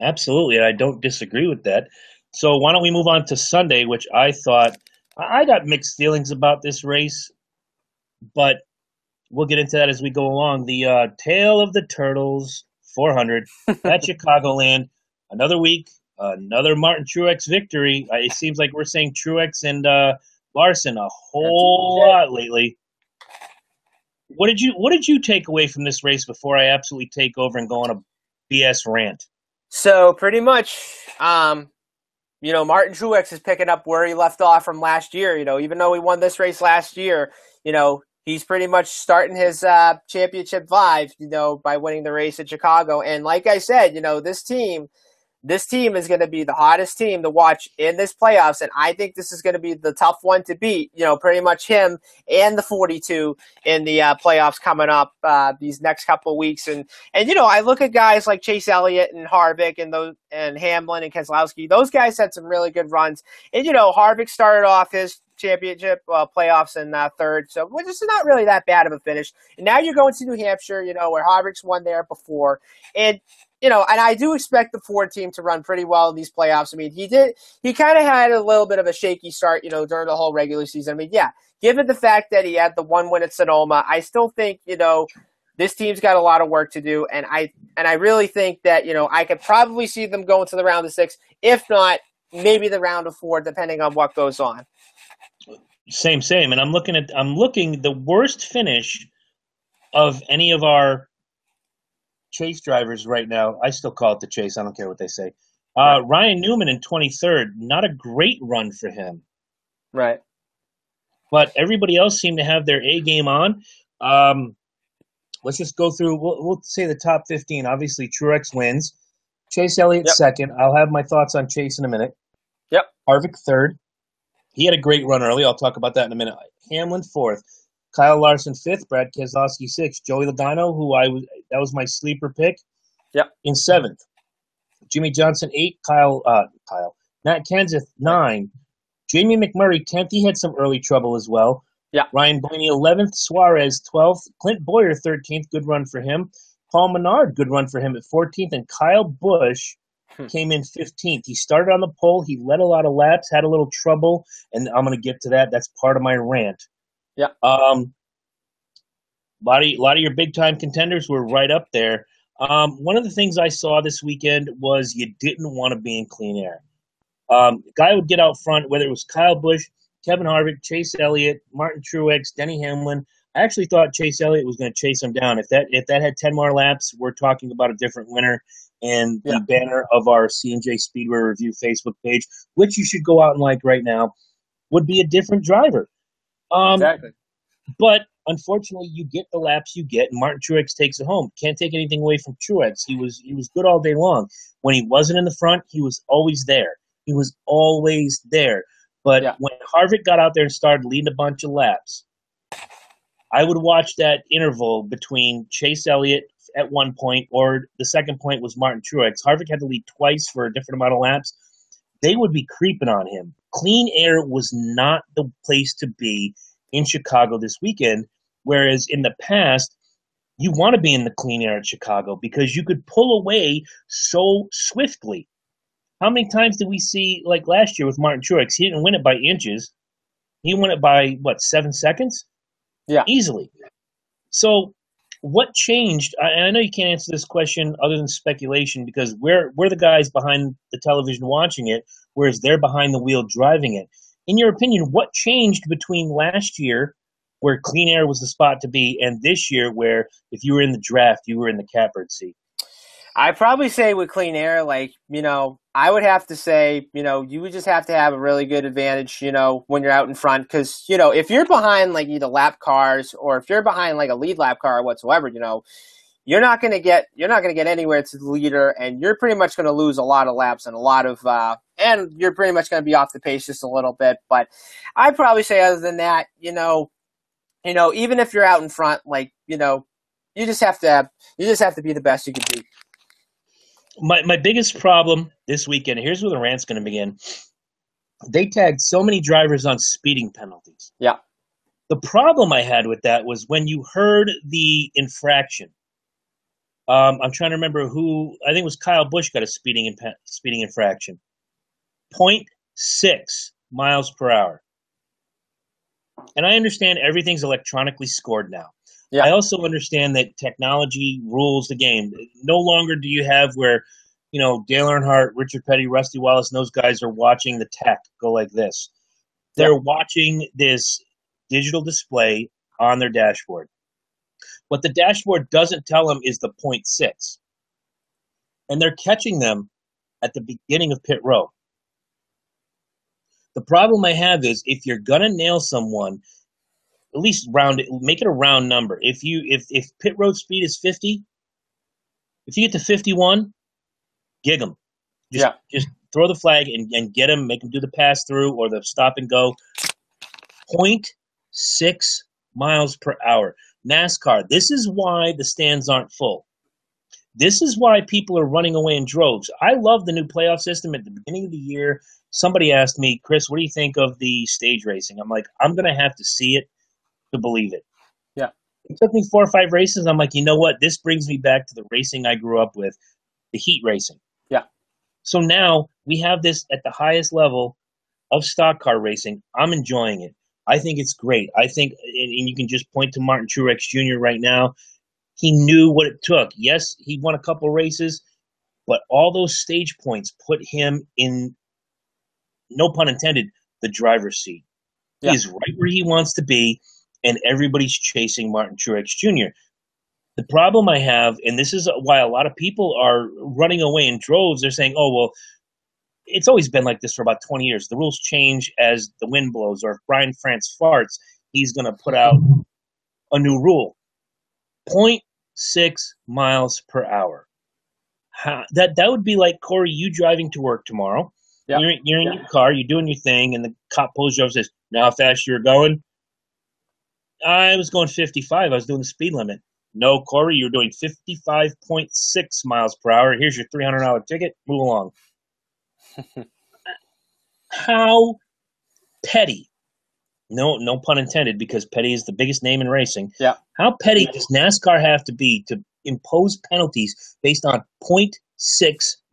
Absolutely, and I don't disagree with that. So why don't we move on to Sunday, which I got mixed feelings about this race, but we'll get into that as we go along. The Tale of the Turtles 400 at Chicagoland. Another week, another Martin Truex victory. It seems like we're saying Truex and Larson a whole lot lately. What did you take away from this race before I absolutely take over and go on a BS rant? So pretty much, Martin Truex is picking up where he left off from last year. Even though he won this race last year, he's pretty much starting his championship vibe, by winning the race at Chicago. And like I said, this team is going to be the hottest team to watch in this playoffs, and I think this is going to be the tough one to beat. Pretty much him and the 42 in the playoffs coming up these next couple of weeks. And I look at guys like Chase Elliott and Harvick and Hamlin and Keselowski. Those guys had some really good runs. And Harvick started off his championship playoffs in third, so which is not really that bad of a finish. And now you're going to New Hampshire, where Harvick's won there before, and and I do expect the Ford team to run pretty well in these playoffs. I mean, he kind of had a little bit of a shaky start, during the whole regular season. I mean, yeah, given the fact that he had the one win at Sonoma, I still think, this team's got a lot of work to do. And I really think that, I could probably see them going to the round of 6, if not maybe the round of 4, depending on what goes on. Same. And I'm looking the worst finish of any of our chase drivers right now. I still call it the chase. I don't care what they say. Right. Ryan Newman in 23rd. Not a great run for him. Right. But everybody else seemed to have their A game on. Let's just go through. We'll say the top 15. Obviously, Truex wins. Chase Elliott second. I'll have my thoughts on Chase in a minute. Yep. Harvick third. He had a great run early. I'll talk about that in a minute. Hamlin fourth. Kyle Larson fifth. Brad Keselowski sixth. Joey Logano, that was my sleeper pick. Yep. In seventh. Jimmy Johnson 8. Matt Kenseth 9. Jamie McMurray 10th. He had some early trouble as well. Yeah. Ryan Blaney 11th. Suarez 12th. Clint Boyer 13th. Good run for him. Paul Menard, good run for him at 14th. And Kyle Busch came in 15th. He started on the pole. He led a lot of laps, had a little trouble, and I'm going to get to that. That's part of my rant. Yeah. A lot of your big-time contenders were right up there. One of the things I saw this weekend was you didn't want to be in clean air. Guy would get out front, whether it was Kyle Busch, Kevin Harvick, Chase Elliott, Martin Truex, Denny Hamlin. I actually thought Chase Elliott was going to chase him down. If that had 10 more laps, we're talking about a different winner. And the banner of our C&J Speedway Review Facebook page, which you should go out and like right now, would be a different driver. Exactly. But unfortunately, you get the laps you get, and Martin Truex takes it home. Can't take anything away from Truex. He was good all day long. When he wasn't in the front, he was always there. He was always there. But when Harvick got out there and started leading a bunch of laps, I would watch that interval between Chase Elliott at one point, or the second point was Martin Truex. Harvick had to lead twice for a different amount of laps. They would be creeping on him. Clean air was not the place to be in Chicago this weekend, whereas in the past, you want to be in the clean air at Chicago because you could pull away so swiftly. How many times did we see, like last year with Martin Truex, he didn't win it by inches. He won it by, 7 seconds? Yeah. Easily. So what changed? And I know you can't answer this question other than speculation because we're the guys behind the television watching it, whereas they're behind the wheel driving it. In your opinion, what changed between last year, where clean air was the spot to be, and this year, where if you were in the draft, you were in the catbird seat? I'd probably say with clean air, I would have to say, you would just have to have a really good advantage, when you're out in front. Because, if you're behind like either lap cars or if you're behind like a lead lap car or whatsoever, you're not going to get anywhere to the leader, and you're pretty much going to lose a lot of laps and and you're pretty much going to be off the pace just a little bit. But I'd probably say other than that, even if you're out in front, you just have to be the best you can be. My biggest problem this weekend, here's where the rant's going to begin. They tagged so many drivers on speeding penalties. Yeah. The problem I had with that was when you heard the infraction. I'm trying to remember who. I think it was Kyle Busch got a speeding infraction. 0.6 miles per hour. And I understand everything's electronically scored now. Yeah. I also understand that technology rules the game. No longer do you have where, Dale Earnhardt, Richard Petty, Rusty Wallace, and those guys are watching the tech go like this. They're watching this digital display on their dashboard. What the dashboard doesn't tell them is the 0.6. And they're catching them at the beginning of pit row. The problem I have is if you're going to nail someone, at least make it a round number. If pit road speed is 50, if you get to 51, gig them. Just throw the flag and get them, make them do the pass through or the stop and go. 0.6 miles per hour. NASCAR, this is why the stands aren't full. This is why people are running away in droves. I love the new playoff system. At the beginning of the year, somebody asked me, Chris, what do you think of the stage racing? I'm like, I'm going to have to see it to believe it. Yeah. It took me 4 or 5 races. I'm like, you know what? This brings me back to the racing I grew up with, the heat racing. Yeah. So now we have this at the highest level of stock car racing. I'm enjoying it. I think it's great. I think, and you can just point to Martin Truex Jr. right now. He knew what it took. Yes, he won a couple races, but all those stage points put him in, no pun intended, the driver's seat. Yeah. He is right where he wants to be, and everybody's chasing Martin Truex Jr. The problem I have, and this is why a lot of people are running away in droves, they're saying, oh, well, it's always been like this for about 20 years. The rules change as the wind blows, or if Brian France farts, he's going to put out a new rule. 0.6 miles per hour. That would be like, Corey, you driving to work tomorrow. Yep. You're in your car, you're doing your thing, and the cop pulls you over and says, know how fast you're going? I was going 55. I was doing the speed limit. No, Corey, you're doing 55.6 miles per hour. Here's your $300 ticket. Move along. How petty, no pun intended, because petty is the biggest name in racing. Yeah. How petty does NASCAR have to be to impose penalties based on 0.6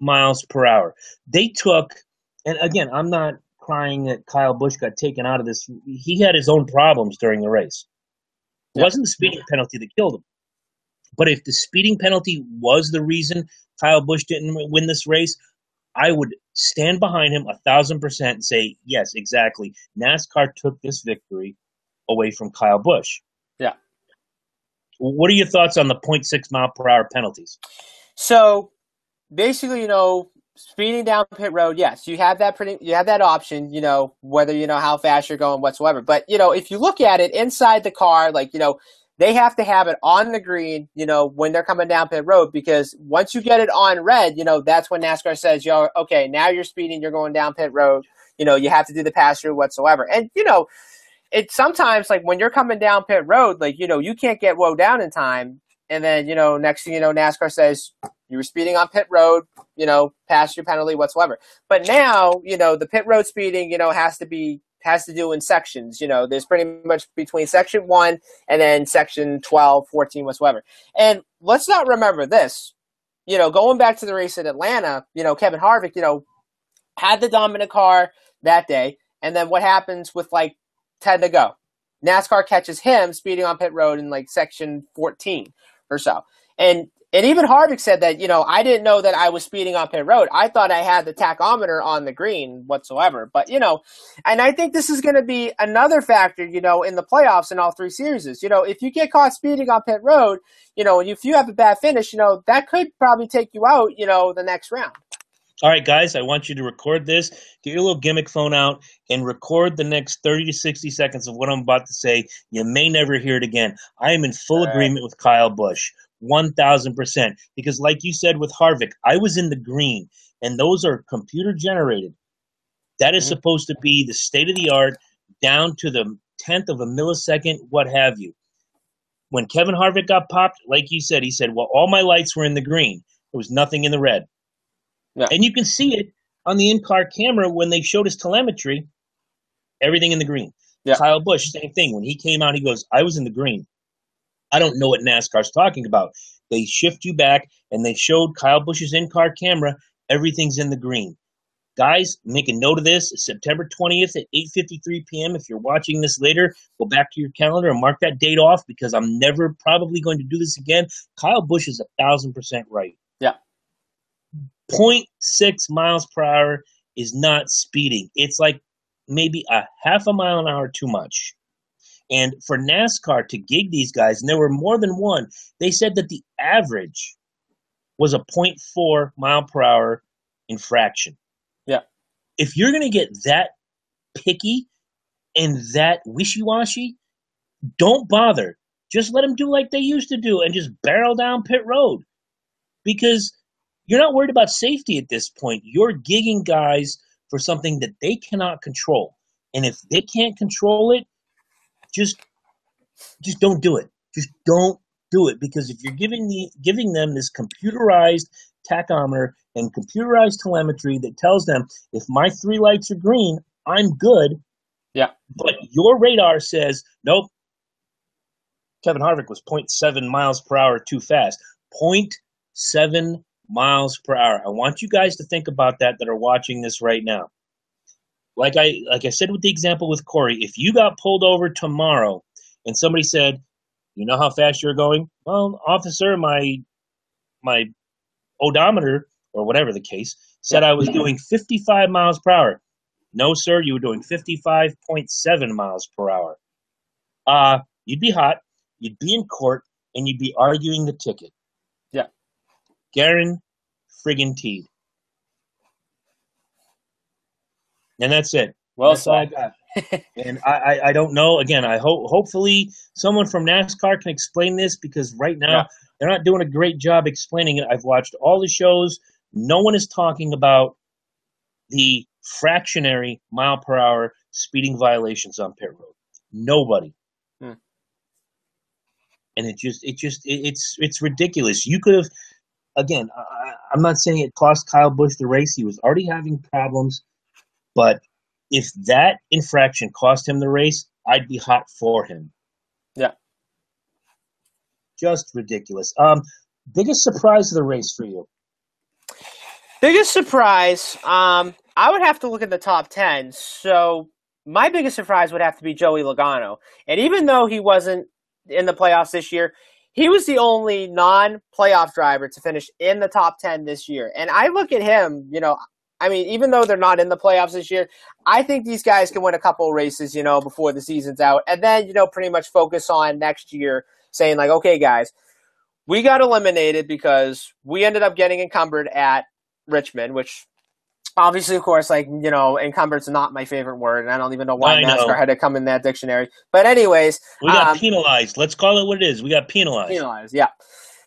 miles per hour? They took, and again, I'm not crying that Kyle Busch got taken out of this. He had his own problems during the race. It wasn't the speeding penalty that killed him. But if the speeding penalty was the reason Kyle Busch didn't win this race, I would stand behind him 1,000% and say, yes, exactly. NASCAR took this victory away from Kyle Busch. Yeah. What are your thoughts on the 0.6 mile per hour penalties? So basically, speeding down pit road, yes, you have that option, whether you know how fast you're going whatsoever. But, if you look at it inside the car, they have to have it on the green, when they're coming down pit road, because once you get it on red, that's when NASCAR says, okay, now you're speeding, you're going down pit road, you have to do the pass through whatsoever. And, it's sometimes when you're coming down pit road, you can't get woe down in time. And then, next thing you know, NASCAR says you were speeding on pit road, pass your penalty whatsoever. But now, the pit road speeding, has to do in sections. There's pretty much between section 1 and then section 12, 14, whatsoever. And let's not remember this, going back to the race in Atlanta, Kevin Harvick, had the dominant car that day. And then what happens with 10 to go? NASCAR catches him speeding on pit road in section 14, or so. And even Harvick said that, I didn't know that I was speeding on pit road. I thought I had the tachometer on the green whatsoever. But, and I think this is going to be another factor, in the playoffs in all three series. If you get caught speeding on pit road, and if you have a bad finish, that could probably take you out, the next round. All right, guys, I want you to record this. Get your little gimmick phone out and record the next 30 to 60 seconds of what I'm about to say. You may never hear it again. I am in full agreement with Kyle Busch, 1,000%. Because like you said with Harvick, I was in the green, and those are computer generated. That is supposed to be the state of the art, down to the 10th of a millisecond, what have you. When Kevin Harvick got popped, like you said, he said, well, all my lights were in the green. There was nothing in the red. Yeah. And you can see it on the in-car camera when they showed his telemetry, everything in the green. Yeah. Kyle Busch, same thing. When he came out, he goes, I was in the green. I don't know what NASCAR's talking about. They shift you back, and they showed Kyle Busch's in-car camera, everything's in the green. Guys, make a note of this. It's September 20th at 8:53 p.m. If you're watching this later, go back to your calendar and mark that date off, because I'm never probably going to do this again. Kyle Busch is 1,000% right. Yeah. 0.6 miles per hour is not speeding. It's like maybe a half a mile an hour too much. And for NASCAR to gig these guys, and there were more than one, they said that the average was a 0.4 mile per hour infraction. Yeah. If you're going to get that picky and that wishy-washy, don't bother. Just let them do like they used to do and just barrel down pit road. Because you're not worried about safety at this point. You're gigging guys for something that they cannot control. And if they can't control it, just don't do it. Just don't do it. Because if you're giving them this computerized tachometer and computerized telemetry that tells them, if my 3 lights are green, I'm good. Yeah. But your radar says, nope, Kevin Harvick was 0.7 miles per hour too fast. 0.7 miles per hour. I want you guys to think about that are watching this right now. Like I said with the example with Corey, if you got pulled over tomorrow and somebody said, you know how fast you're going? Well, officer, my odometer, or whatever the case, said I was doing 55 miles per hour. No, sir, you were doing 55.7 miles per hour. You'd be hot, you'd be in court, and you'd be arguing the ticket. Yeah. Guaranteed. And that's it. Well, that's all I got. And I don't know. Again, hopefully someone from NASCAR can explain this, because right now they're not doing a great job explaining it. I've watched all the shows. No one is talking about the fractionary mile per hour speeding violations on pit road. Nobody. And it's ridiculous. You could have, again, I'm not saying it cost Kyle Busch the race. He was already having problems. But if that infraction cost him the race, I'd be hot for him. Yeah. Just ridiculous. Biggest surprise of the race for you? Biggest surprise, I would have to look at the top 10. So my biggest surprise would have to be Joey Logano. And even though he wasn't in the playoffs this year, he was the only non-playoff driver to finish in the top 10 this year. And I look at him, even though they're not in the playoffs this year, I think these guys can win a couple of races, before the season's out. And then, pretty much focus on next year, saying like, okay, guys, we got eliminated because we ended up getting encumbered at Richmond, which obviously, of course, encumbered's not my favorite word. And I don't even know why NASCAR had to come in that dictionary. But anyways. We got penalized. Let's call it what it is. We got penalized. Penalized, yeah.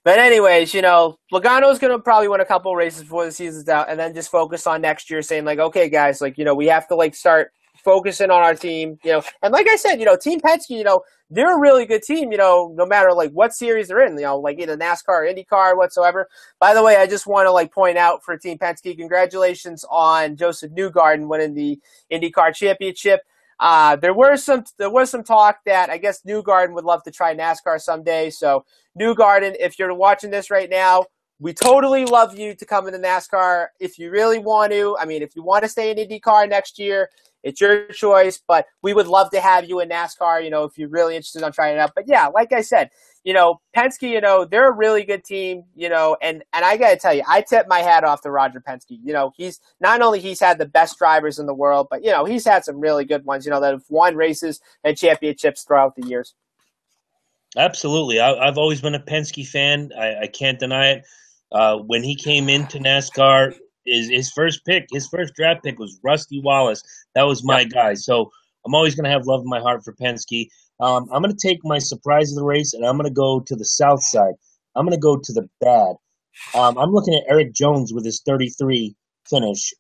But anyways, Logano's going to probably win a couple of races before the season's out, and then just focus on next year, saying like, okay, guys, we have to start focusing on our team, And like I said, Team Penske, they're a really good team, no matter what series they're in, either NASCAR or IndyCar whatsoever. By the way, I just want to point out for Team Penske, congratulations on Joseph Newgarden winning the IndyCar championship. There was some talk that I guess Newgarden would love to try NASCAR someday. So Newgarden, if you're watching this right now, we totally love you to come into NASCAR if you really want to. I mean, if you want to stay in IndyCar next year, it's your choice, but we would love to have you in NASCAR, if you're really interested on trying it out. But yeah, like I said, Penske, they're a really good team, and I got to tell you, I tip my hat off to Roger Penske. He's not only he's had the best drivers in the world, but, he's had some really good ones, that have won races and championships throughout the years. Absolutely. I've always been a Penske fan. I can't deny it. When he came into NASCAR, his first draft pick was Rusty Wallace. That was my guy. So I'm always going to have love in my heart for Penske. I'm going to take my surprise of the race, and I'm going to go to the south side. I'm going to go to the bad. I'm looking at Eric Jones with his 33 finish.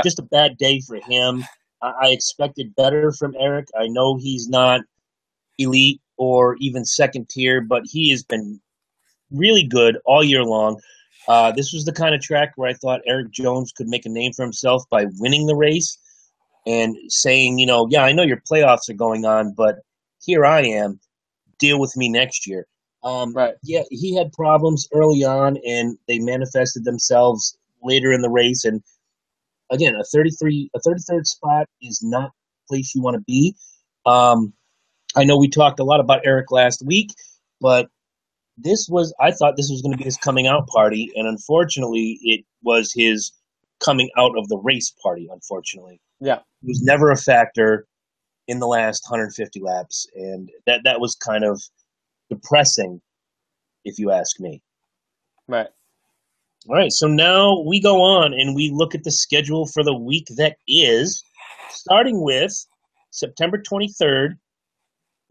Just a bad day for him. I expected better from Eric. I know he's not elite or even second tier, but he has been really good all year long. This was the kind of track where I thought Eric Jones could make a name for himself by winning the race and saying, I know your playoffs are going on, but here I am. Deal with me next year. Right. Yeah, he had problems early on, and they manifested themselves later in the race. And again, a 33rd spot is not the place you want to be. I know we talked a lot about Eric last week, but I thought this was going to be his coming out party, and unfortunately, it was his coming out of the race party, unfortunately. Yeah. It was never a factor in the last 150 laps, and that was kind of depressing, if you ask me. Right. All right, so now we go on and we look at the schedule for the week that is, starting with September 23rd,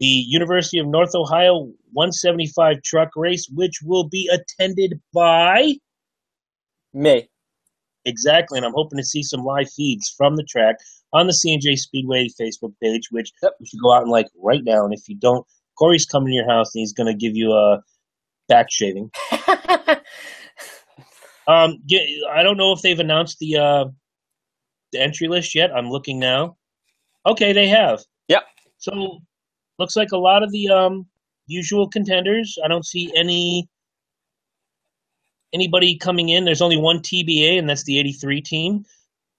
the University of North Ohio 175 truck race, which will be attended by me. Exactly, and I'm hoping to see some live feeds from the track on the C&J Speedway Facebook page, which you should go out and like right now. And if you don't, Corey's coming to your house and he's going to give you a back shaving. I don't know if they've announced the entry list yet. I'm looking now. Okay, they have. Yep. So looks like a lot of the usual contenders. I don't see anybody coming in. There's only one TBA, and that's the 83 team.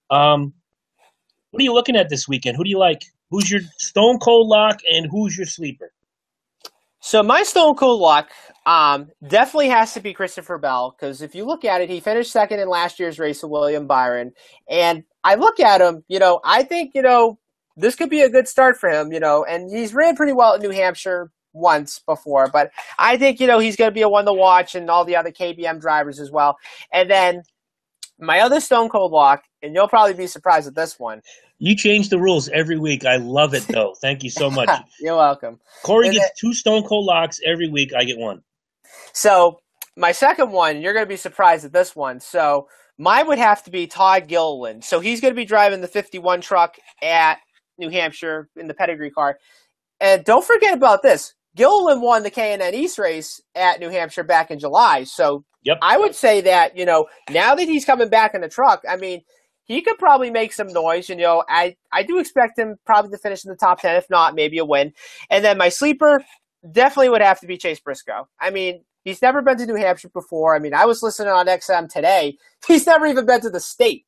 What are you looking at this weekend? Who do you like? Who's your stone cold lock, and who's your sleeper? So my stone cold lock definitely has to be Christopher Bell, because if you look at it, he finished second in last year's race with William Byron. And I look at him, I think, this could be a good start for him, and he's ran pretty well at New Hampshire once before, but I think, he's going to be a one to watch, and all the other KBM drivers as well. And then my other stone cold lock, and you'll probably be surprised at this one. You change the rules every week. I love it, though. Thank you so much. You're welcome. Corey gets two stone cold locks every week. I get one. So my second one, you're going to be surprised at this one. So mine would have to be Todd Gilliland. So he's going to be driving the 51 truck at New Hampshire in the pedigree car. And don't forget about this. Gilliland won the K&N East race at New Hampshire back in July. So I would say that, now that he's coming back in the truck, I mean, he could probably make some noise. I do expect him probably to finish in the top 10, if not, maybe a win. And then my sleeper definitely would have to be Chase Briscoe. I mean, he's never been to New Hampshire before. I mean, I was listening on XM today. He's never even been to the state.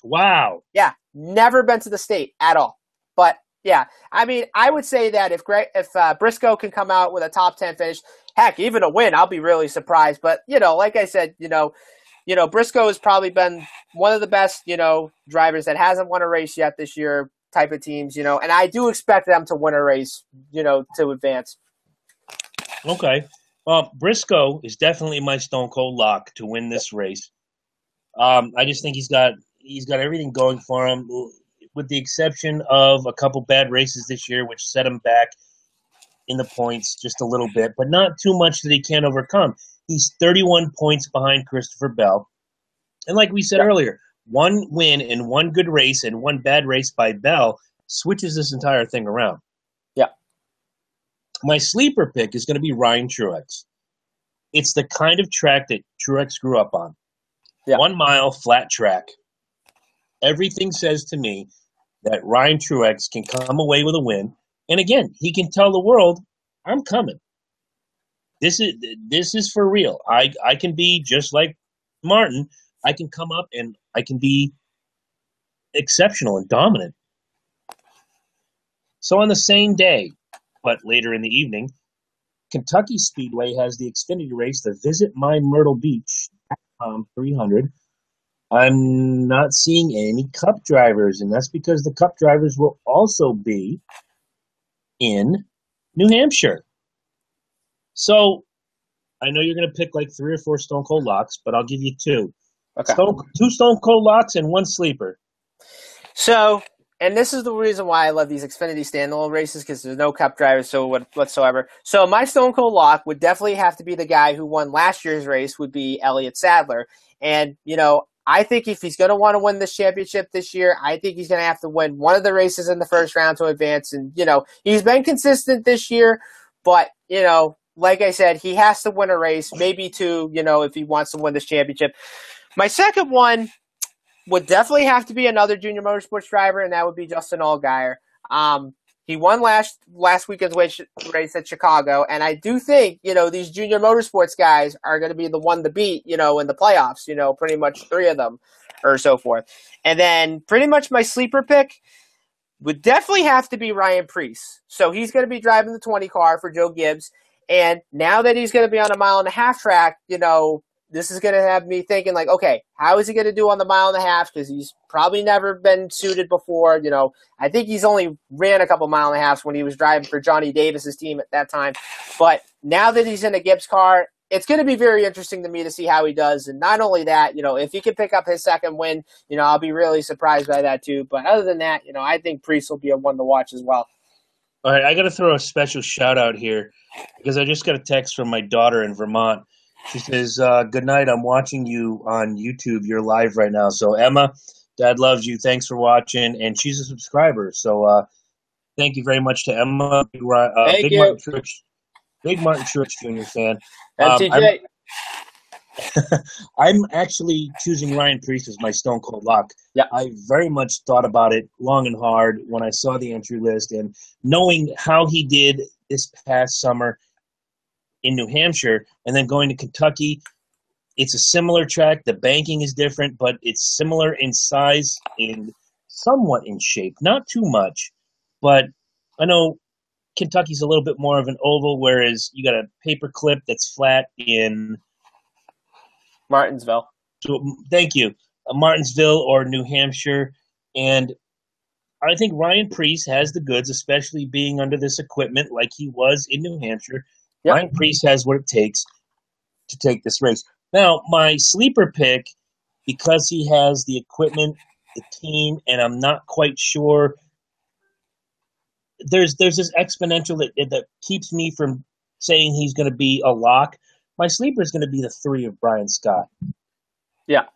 Wow. Yeah, never been to the state at all. But, yeah, I mean, I would say that if Briscoe can come out with a top 10 finish, heck, even a win, I'll be really surprised. But, like I said, Briscoe has probably been one of the best, drivers that hasn't won a race yet this year type of teams, and I do expect them to win a race, to advance. Okay. Well, Briscoe is definitely my stone cold lock to win this race. I just think he's got everything going for him, with the exception of a couple bad races this year, which set him back in the points just a little bit, but not too much that he can't overcome. He's 31 points behind Christopher Bell. And like we said earlier, one win and one good race and one bad race by Bell switches this entire thing around. Yeah. My sleeper pick is going to be Ryan Truex. It's the kind of track that Truex grew up on. Yeah. 1 mile flat track. Everything says to me that Ryan Truex can come away with a win. And again, he can tell the world, I'm coming. This is for real. I can be just like Martin. I can come up and I can be exceptional and dominant. So on the same day, but later in the evening, Kentucky Speedway has the Xfinity race, the Visit My Myrtle Beach 300. I'm not seeing any Cup drivers, and that's because the Cup drivers will also be in New Hampshire. So I know you're going to pick like 3 or 4 Stone Cold locks, but I'll give you 2. Okay. 2 Stone Cold locks and 1 sleeper. So, and this is the reason why I love these Xfinity standalone races, because there's no Cup drivers whatsoever. So my Stone Cold lock would definitely have to be the guy who won last year's race, would be Elliott Sadler. And, I think if he's going to want to win this championship this year, I think he's going to have to win one of the races in the first round to advance. And, he's been consistent this year, but, like I said, he has to win a race, maybe 2, if he wants to win this championship. My second one would definitely have to be another junior motorsports driver, and that would be Justin Allgaier. He won last weekend's race at Chicago, and I do think, these junior motorsports guys are going to be the one to beat, in the playoffs, pretty much 3 of them or so forth. And then pretty much my sleeper pick would definitely have to be Ryan Preece. So he's going to be driving the 20 car for Joe Gibbs, and now that he's going to be on a 1.5 mile track, this is going to have me thinking, like, okay, how is he going to do on the 1.5 mile? Because he's probably never been suited before. I think he's only ran a couple 1.5 miles when he was driving for Johnny Davis's team at that time. But now that he's in a Gibbs car, it's going to be very interesting to me to see how he does. And not only that, if he can pick up his second win, I'll be really surprised by that too. But other than that, I think Priest will be a one to watch as well. All right, I got to throw a special shout out here because I just got a text from my daughter in Vermont. She says, good night, I'm watching you on YouTube. You're live right now. So, Emma, Dad loves you. Thanks for watching. And she's a subscriber. So, thank you very much to Emma. Thank you. Big Martin Truex Jr. fan. MTJ. I'm actually choosing Ryan Preece as my Stone Cold lock. Yeah. I very much thought about it long and hard when I saw the entry list, and knowing how he did this past summer in New Hampshire and then going to Kentucky, it's a similar track. The banking is different, but it's similar in size and somewhat in shape. Not too much, but I know Kentucky's a little bit more of an oval, whereas you got a paper clip that's flat in Martinsville. So, thank you. Martinsville or New Hampshire. And I think Ryan Preece has the goods, especially being under this equipment like he was in New Hampshire. Yep. Ryan Preece has what it takes to take this race. Now, my sleeper pick, because he has the equipment, the team, and I'm not quite sure. There's this exponential that keeps me from saying he's going to be a lock. My sleeper is going to be the 3 of Brian Scott. Yeah.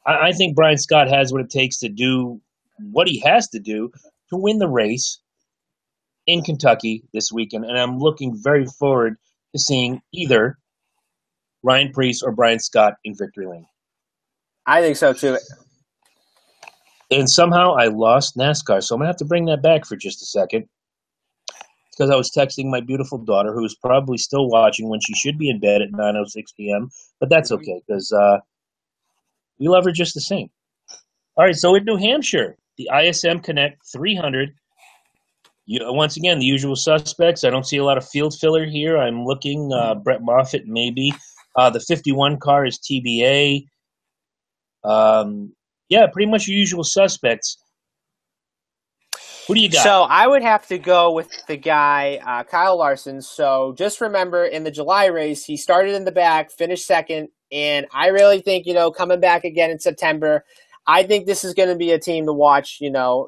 I think Brian Scott has what it takes to do what he has to do to win the race in Kentucky this weekend, and I'm looking very forward to seeing either Ryan Preece or Brian Scott in victory lane. I think so, too. And somehow I lost NASCAR, so I'm going to have to bring that back for just a second. Because I was texting my beautiful daughter, who is probably still watching when she should be in bed at 9:06 p.m., but that's okay, because we love her just the same. All right, so in New Hampshire, the ISM Connect 300, once again, the usual suspects. I don't see a lot of field filler here. I'm looking, Brett Moffitt maybe. The 51 car is TBA. Yeah, pretty much your usual suspects. Who do you got? So I would have to go with the guy, Kyle Larson. So just remember, in the July race, he started in the back, finished second, and I really think, coming back again in September, I think this is going to be a team to watch,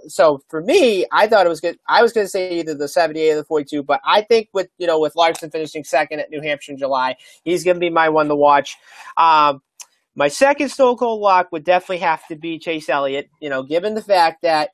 So for me, I thought it was good. I was going to say either the 78 or the 42, but I think with Larson finishing second at New Hampshire in July, he's going to be my one to watch. My second Stone Cold lock would definitely have to be Chase Elliott, given the fact that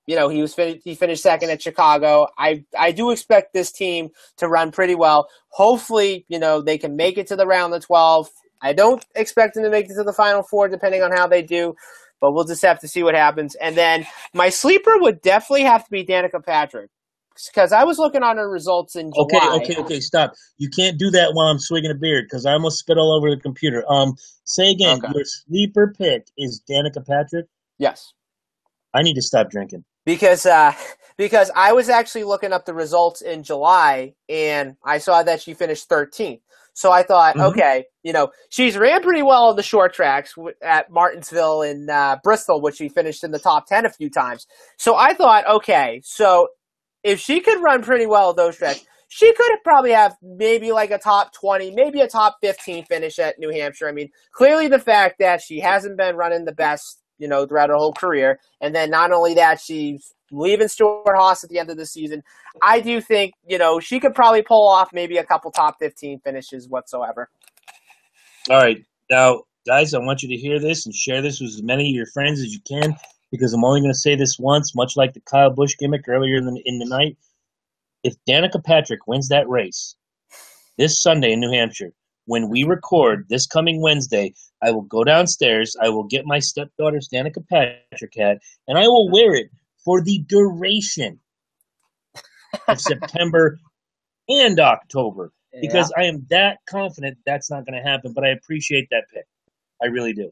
he finished second at Chicago. I do expect this team to run pretty well. Hopefully, they can make it to the round of 12. I don't expect them to make it to the Final Four, depending on how they do, but we'll just have to see what happens. And then my sleeper would definitely have to be Danica Patrick, because I was looking on her results in July. Okay, stop. You can't do that while I'm swigging a beer, because I almost spit all over the computer. Say again, Your sleeper pick is Danica Patrick? Yes. I need to stop drinking. Because because I was actually looking up the results in July, and I saw that she finished 13th. So I thought, okay, she's ran pretty well on the short tracks at Martinsville and Bristol, which she finished in the top 10 a few times. So I thought, okay, so if she could run pretty well at those tracks, she could probably have maybe like a top 20, maybe a top 15 finish at New Hampshire. I mean, clearly the fact that she hasn't been running the best, throughout her whole career, and then not only that, she's leaving Stuart Haas at the end of the season. I do think, she could probably pull off maybe a couple top 15 finishes whatsoever. All right. Now, guys, I want you to hear this and share this with as many of your friends as you can, because I'm only going to say this once, much like the Kyle Busch gimmick earlier in the night. If Danica Patrick wins that race this Sunday in New Hampshire, when we record this coming Wednesday, I will go downstairs, I will get my stepdaughter's Danica Patrick hat, and I will wear it for the duration of September and October, because I am that confident that's not going to happen. But I appreciate that pick, I really do.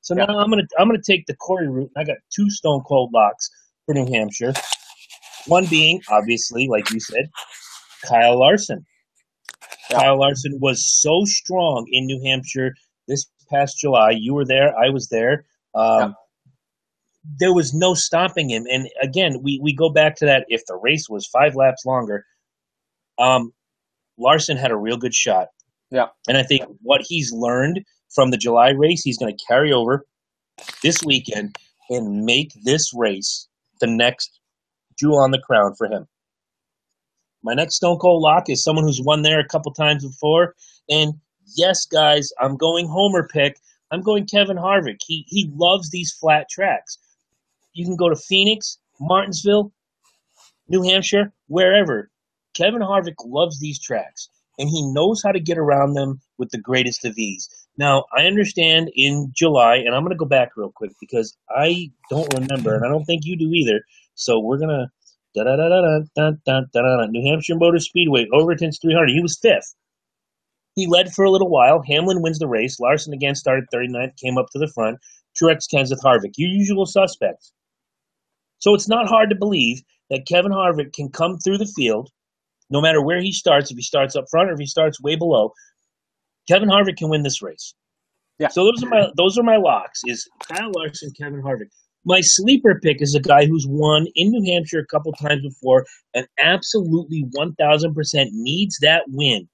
So now I'm gonna take the Corey route. I got 2 Stone Cold locks for New Hampshire. One being, obviously, like you said, Kyle Larson. Kyle Larson was so strong in New Hampshire this past July. You were there. I was there. There was no stopping him. And again, we go back to that. If the race was 5 laps longer, Larson had a real good shot. Yeah. And I think what he's learned from the July race, he's going to carry over this weekend and make this race the next jewel on the crown for him. My next Stone Cold lock is someone who's won there a couple times before. And yes, guys, I'm going Homer pick. I'm going Kevin Harvick. He loves these flat tracks. You can go to Phoenix, Martinsville, New Hampshire, wherever. Kevin Harvick loves these tracks, and he knows how to get around them with the greatest of ease. Now, I understand in July, and I'm going to go back real quick because I don't remember, and I don't think you do either. So we're going to New Hampshire Motor Speedway, Overton's 300. He was 5th. He led for a little while. Hamlin wins the race. Larson again started 39th, came up to the front. Truex, Kenseth, Harvick, your usual suspects. So it's not hard to believe that Kevin Harvick can come through the field, no matter where he starts, if he starts up front or if he starts way below. Kevin Harvick can win this race. Yeah. So those are my locks, is Kyle Larson, Kevin Harvick. My sleeper pick is a guy who's won in New Hampshire a couple times before and absolutely 1,000% needs that win.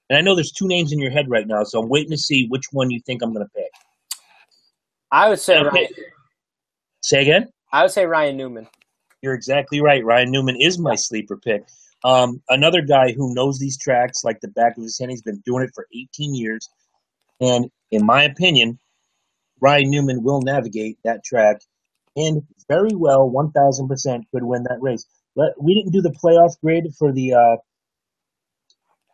And I know there's 2 names in your head right now, so I'm waiting to see which one you think I'm going to pick. I would say Ryan. Say again? I would say Ryan Newman. You're exactly right. Ryan Newman is my sleeper pick. Another guy who knows these tracks like the back of his hand. He's been doing it for 18 years. And in my opinion, Ryan Newman will navigate that track and very well, 1,000% could win that race. We didn't do the playoff grid for the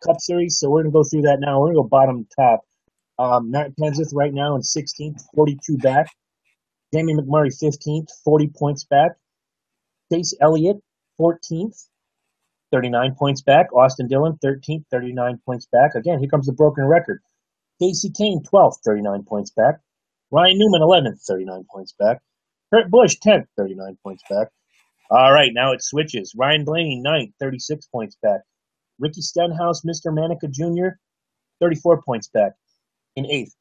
Cup Series, so we're going to go through that now. We're going to go bottom to top. Matt Kenseth right now in 16th, 42 back. Jamie McMurray 15th, 40 points back. Chase Elliott 14th, 39 points back. Austin Dillon 13th, 39 points back. Again, here comes the broken record. Casey Kane 12th, 39 points back. Ryan Newman 11th, 39 points back. Kurt Busch 10th, 39 points back. All right, now it switches. Ryan Blaney 9th, 36 points back. Ricky Stenhouse, Mr. Manica Jr., 34 points back. In 8th.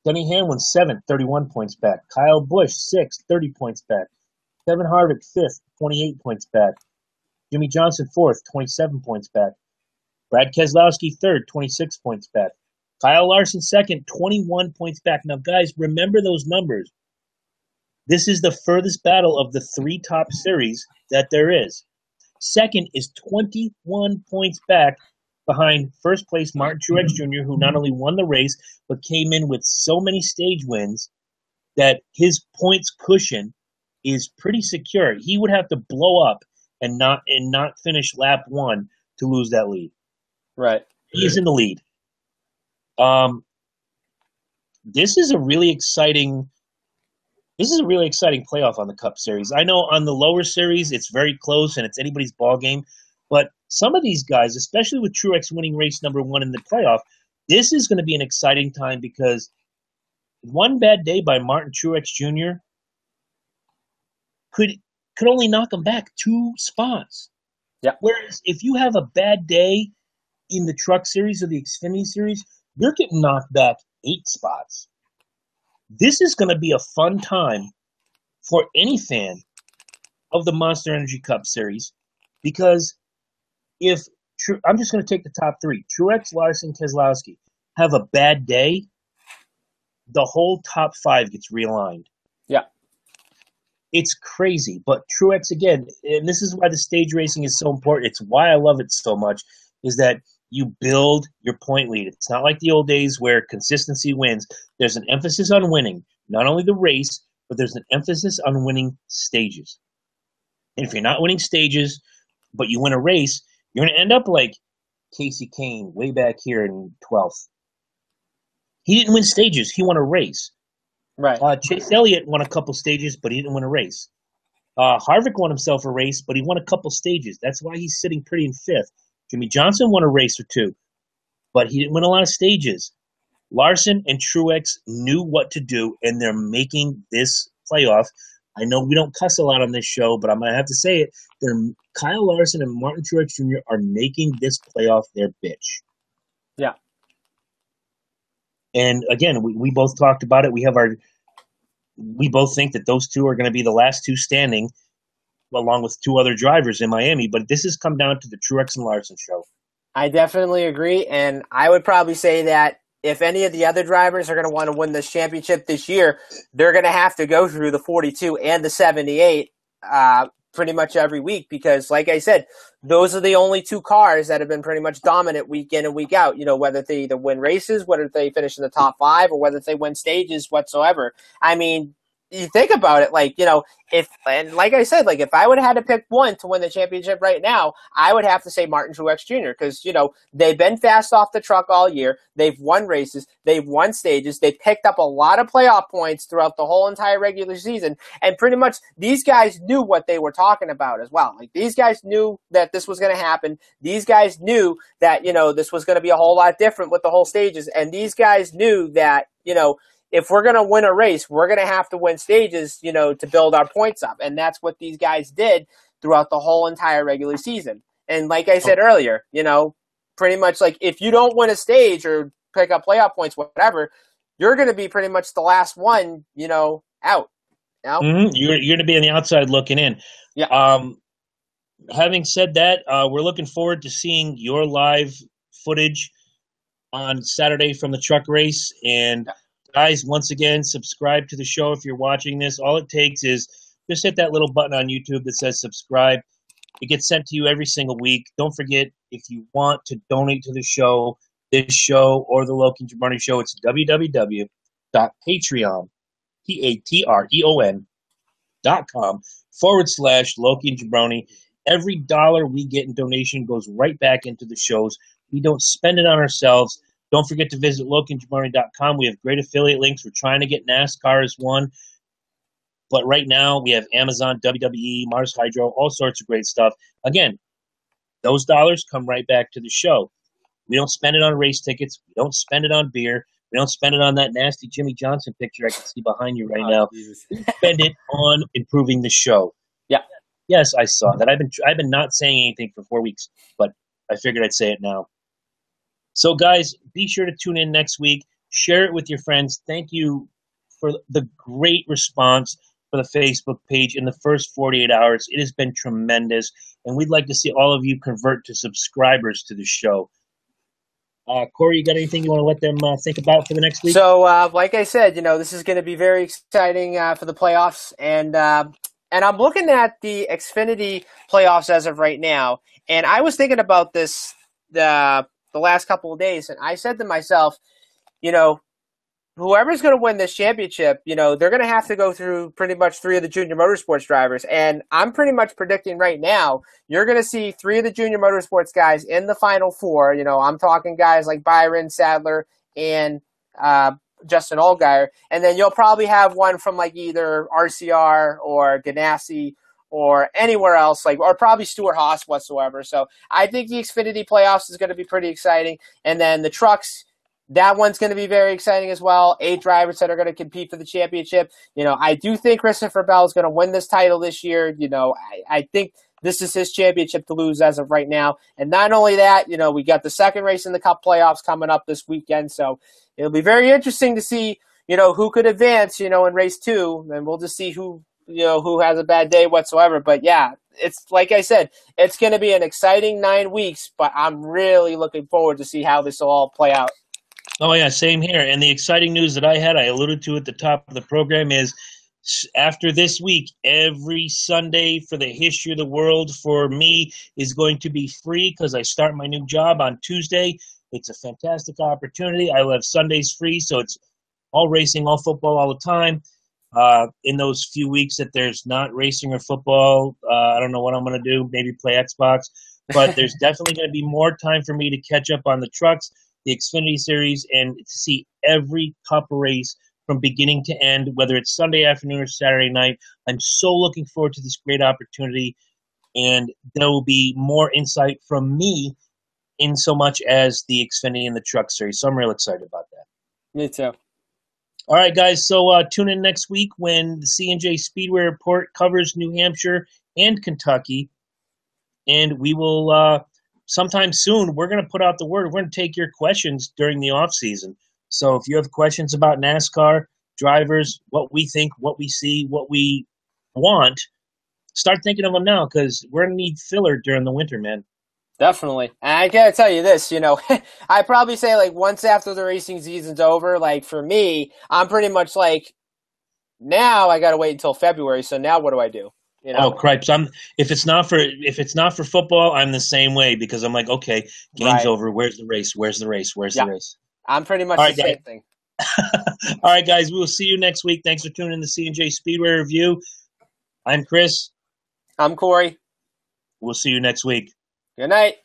Denny Hamlin 7th, 31 points back. Kyle Busch 6th, 30 points back. Kevin Harvick 5th, 28 points back. Jimmy Johnson 4th, 27 points back. Brad Keselowski 3rd, 26 points back. Kyle Larson 2nd, 21 points back. Now, guys, remember those numbers. This is the furthest battle of the 3 top series that there is. Second is 21 points back behind first place Martin Truex Jr., who not only won the race, but came in with so many stage wins that his points cushion is pretty secure. He would have to blow up and not finish lap 1 to lose that lead. Right. He is in the lead. This is a really exciting playoff on the Cup Series. I know on the lower series it's very close and it's anybody's ball game, but some of these guys, especially with Truex winning race number 1 in the playoff, this is going to be an exciting time because one bad day by Martin Truex Jr. could could only knock them back 2 spots. Yeah. Whereas if you have a bad day in the Truck Series or the Xfinity Series, you're getting knocked back 8 spots. This is going to be a fun time for any fan of the Monster Energy Cup Series, because if I'm just going to take the top 3, Truex, Larson, Keselowski, have a bad day, the whole top 5 gets realigned. Yeah. It's crazy, but Truex, again, and this is why the stage racing is so important. It's why I love it so much, is that you build your point lead. It's not like the old days where consistency wins. There's an emphasis on winning, not only the race, but there's an emphasis on winning stages. And if you're not winning stages, but you win a race, you're going to end up like Casey Kane way back here in 12th. He didn't win stages. He won a race. Right. Chase Elliott won a couple stages, but he didn't win a race. Harvick won himself a race, but he won a couple stages. That's why he's sitting pretty in 5th. Jimmy Johnson won a race or 2, but he didn't win a lot of stages. Larson and Truex knew what to do, and they're making this playoff. I know we don't cuss a lot on this show, but I'm going to have to say it. Kyle Larson and Martin Truex Jr. are making this playoff their bitch. Yeah. And again, we both talked about it. We both think that those 2 are going to be the last 2 standing, along with 2 other drivers in Miami. But this has come down to the Truex and Larson show. I definitely agree, and I would probably say that if any of the other drivers are going to want to win this championship this year, they're going to have to go through the 42 and the 78 pretty much every week, because, like I said, those are the only 2 cars that have been pretty much dominant week in and week out. You know, whether they either win races, whether they finish in the top 5, or whether they win stages whatsoever. I mean, you think about it, like, you know, and like I said, like, if I would have had to pick one to win the championship right now, I would have to say Martin Truex Jr. because, you know, they've been fast off the truck all year. They've won races. They've won stages. They picked up a lot of playoff points throughout the whole entire regular season. And pretty much these guys knew what they were talking about as well. Like, these guys knew that this was going to happen. These guys knew that, you know, this was going to be a whole lot different with the whole stages. And these guys knew that, you know, if we're going to win a race, we're going to have to win stages, you know, to build our points up. And that's what these guys did throughout the whole entire regular season. And like I said earlier, you know, pretty much like if you don't win a stage or pick up playoff points, whatever, you're going to be pretty much the last one, you know, out. You know? Mm-hmm. You're going to be on the outside looking in. Yeah. Having said that, we're looking forward to seeing your live footage on Saturday from the truck race. And guys, once again, subscribe to the show if you're watching this. All it takes is just hit that little button on YouTube that says subscribe. It gets sent to you every single week. Don't forget, if you want to donate to the show, this show, or the Loki and Jabroni show, it's patreon.com/Loki and Jabroni. Every dollar we get in donation goes right back into the shows. We don't spend it on ourselves. Don't forget to visit LokiandJabroni.com. We have great affiliate links. We're trying to get NASCAR as one. But right now, we have Amazon, WWE, Mars Hydro, all sorts of great stuff. Again, those dollars come right back to the show. We don't spend it on race tickets. We don't spend it on beer. We don't spend it on that nasty Jimmy Johnson picture I can see behind you right now. Jesus. We spend it on improving the show. Yeah. Yes, I saw that. I've been not saying anything for 4 weeks, but I figured I'd say it now. So, guys, be sure to tune in next week. Share it with your friends. Thank you for the great response for the Facebook page in the first 48 hours. It has been tremendous, and we'd like to see all of you convert to subscribers to the show. Corey, you got anything you want to let them think about for the next week? So, like I said, you know, this is going to be very exciting for the playoffs, and I'm looking at the Xfinity playoffs as of right now, and I was thinking about this the last couple of days, and I said to myself, you know, whoever's going to win this championship, you know, they're going to have to go through pretty much 3 of the junior motorsports drivers. And I'm pretty much predicting right now, you're going to see 3 of the junior motorsports guys in the final 4. You know, I'm talking guys like Byron, Sadler, and Justin Allgaier. And then you'll probably have one from like either RCR or Ganassi or anywhere else, like, or probably Stuart Haas whatsoever. So I think the Xfinity playoffs is going to be pretty exciting. And then the trucks, that one's going to be very exciting as well. 8 drivers that are going to compete for the championship. I do think Christopher Bell is going to win this title this year. I think this is his championship to lose as of right now. And not only that, we got the second race in the Cup playoffs coming up this weekend. So it'll be very interesting to see, who could advance, in race 2. And we'll just see who has a bad day whatsoever. But yeah, it's like I said, it's going to be an exciting 9 weeks, but I'm really looking forward to see how this will all play out. Oh, yeah, same here. And the exciting news that I alluded to at the top of the program is after this week, every Sunday for the history of the world for me is going to be free because I start my new job on Tuesday. It's a fantastic opportunity. I will have Sundays free, so it's all racing, all football, all the time. In those few weeks that there's not racing or football, I don't know what I'm going to do, maybe play Xbox. But there's definitely going to be more time for me to catch up on the trucks, the Xfinity Series, and to see every Cup race from beginning to end, whether it's Sunday afternoon or Saturday night. I'm so looking forward to this great opportunity, and there will be more insight from me in so much as the Xfinity and the Truck Series. So I'm real excited about that. Me too. All right, guys, so tune in next week when the C&J Speedway Report covers New Hampshire and Kentucky, and we will sometime soon, we're going to put out the word. We're going to take your questions during the off season. So if you have questions about NASCAR, drivers, what we think, what we see, what we want, start thinking of them now because we're going to need filler during the winter, man. Definitely. And I got to tell you this, I probably say like once after the racing season's over, like for me, I'm pretty much like, now I got to wait until February. So now what do I do? Oh, cripes! If it's not for football, I'm the same way because I'm like, okay, game's over. Where's the race? Where's the race? Where's the race? I'm pretty much the same thing. All right, guys, we will see you next week. Thanks for tuning in to C&J Speedway Review. I'm Chris. I'm Corey. We'll see you next week. Good night.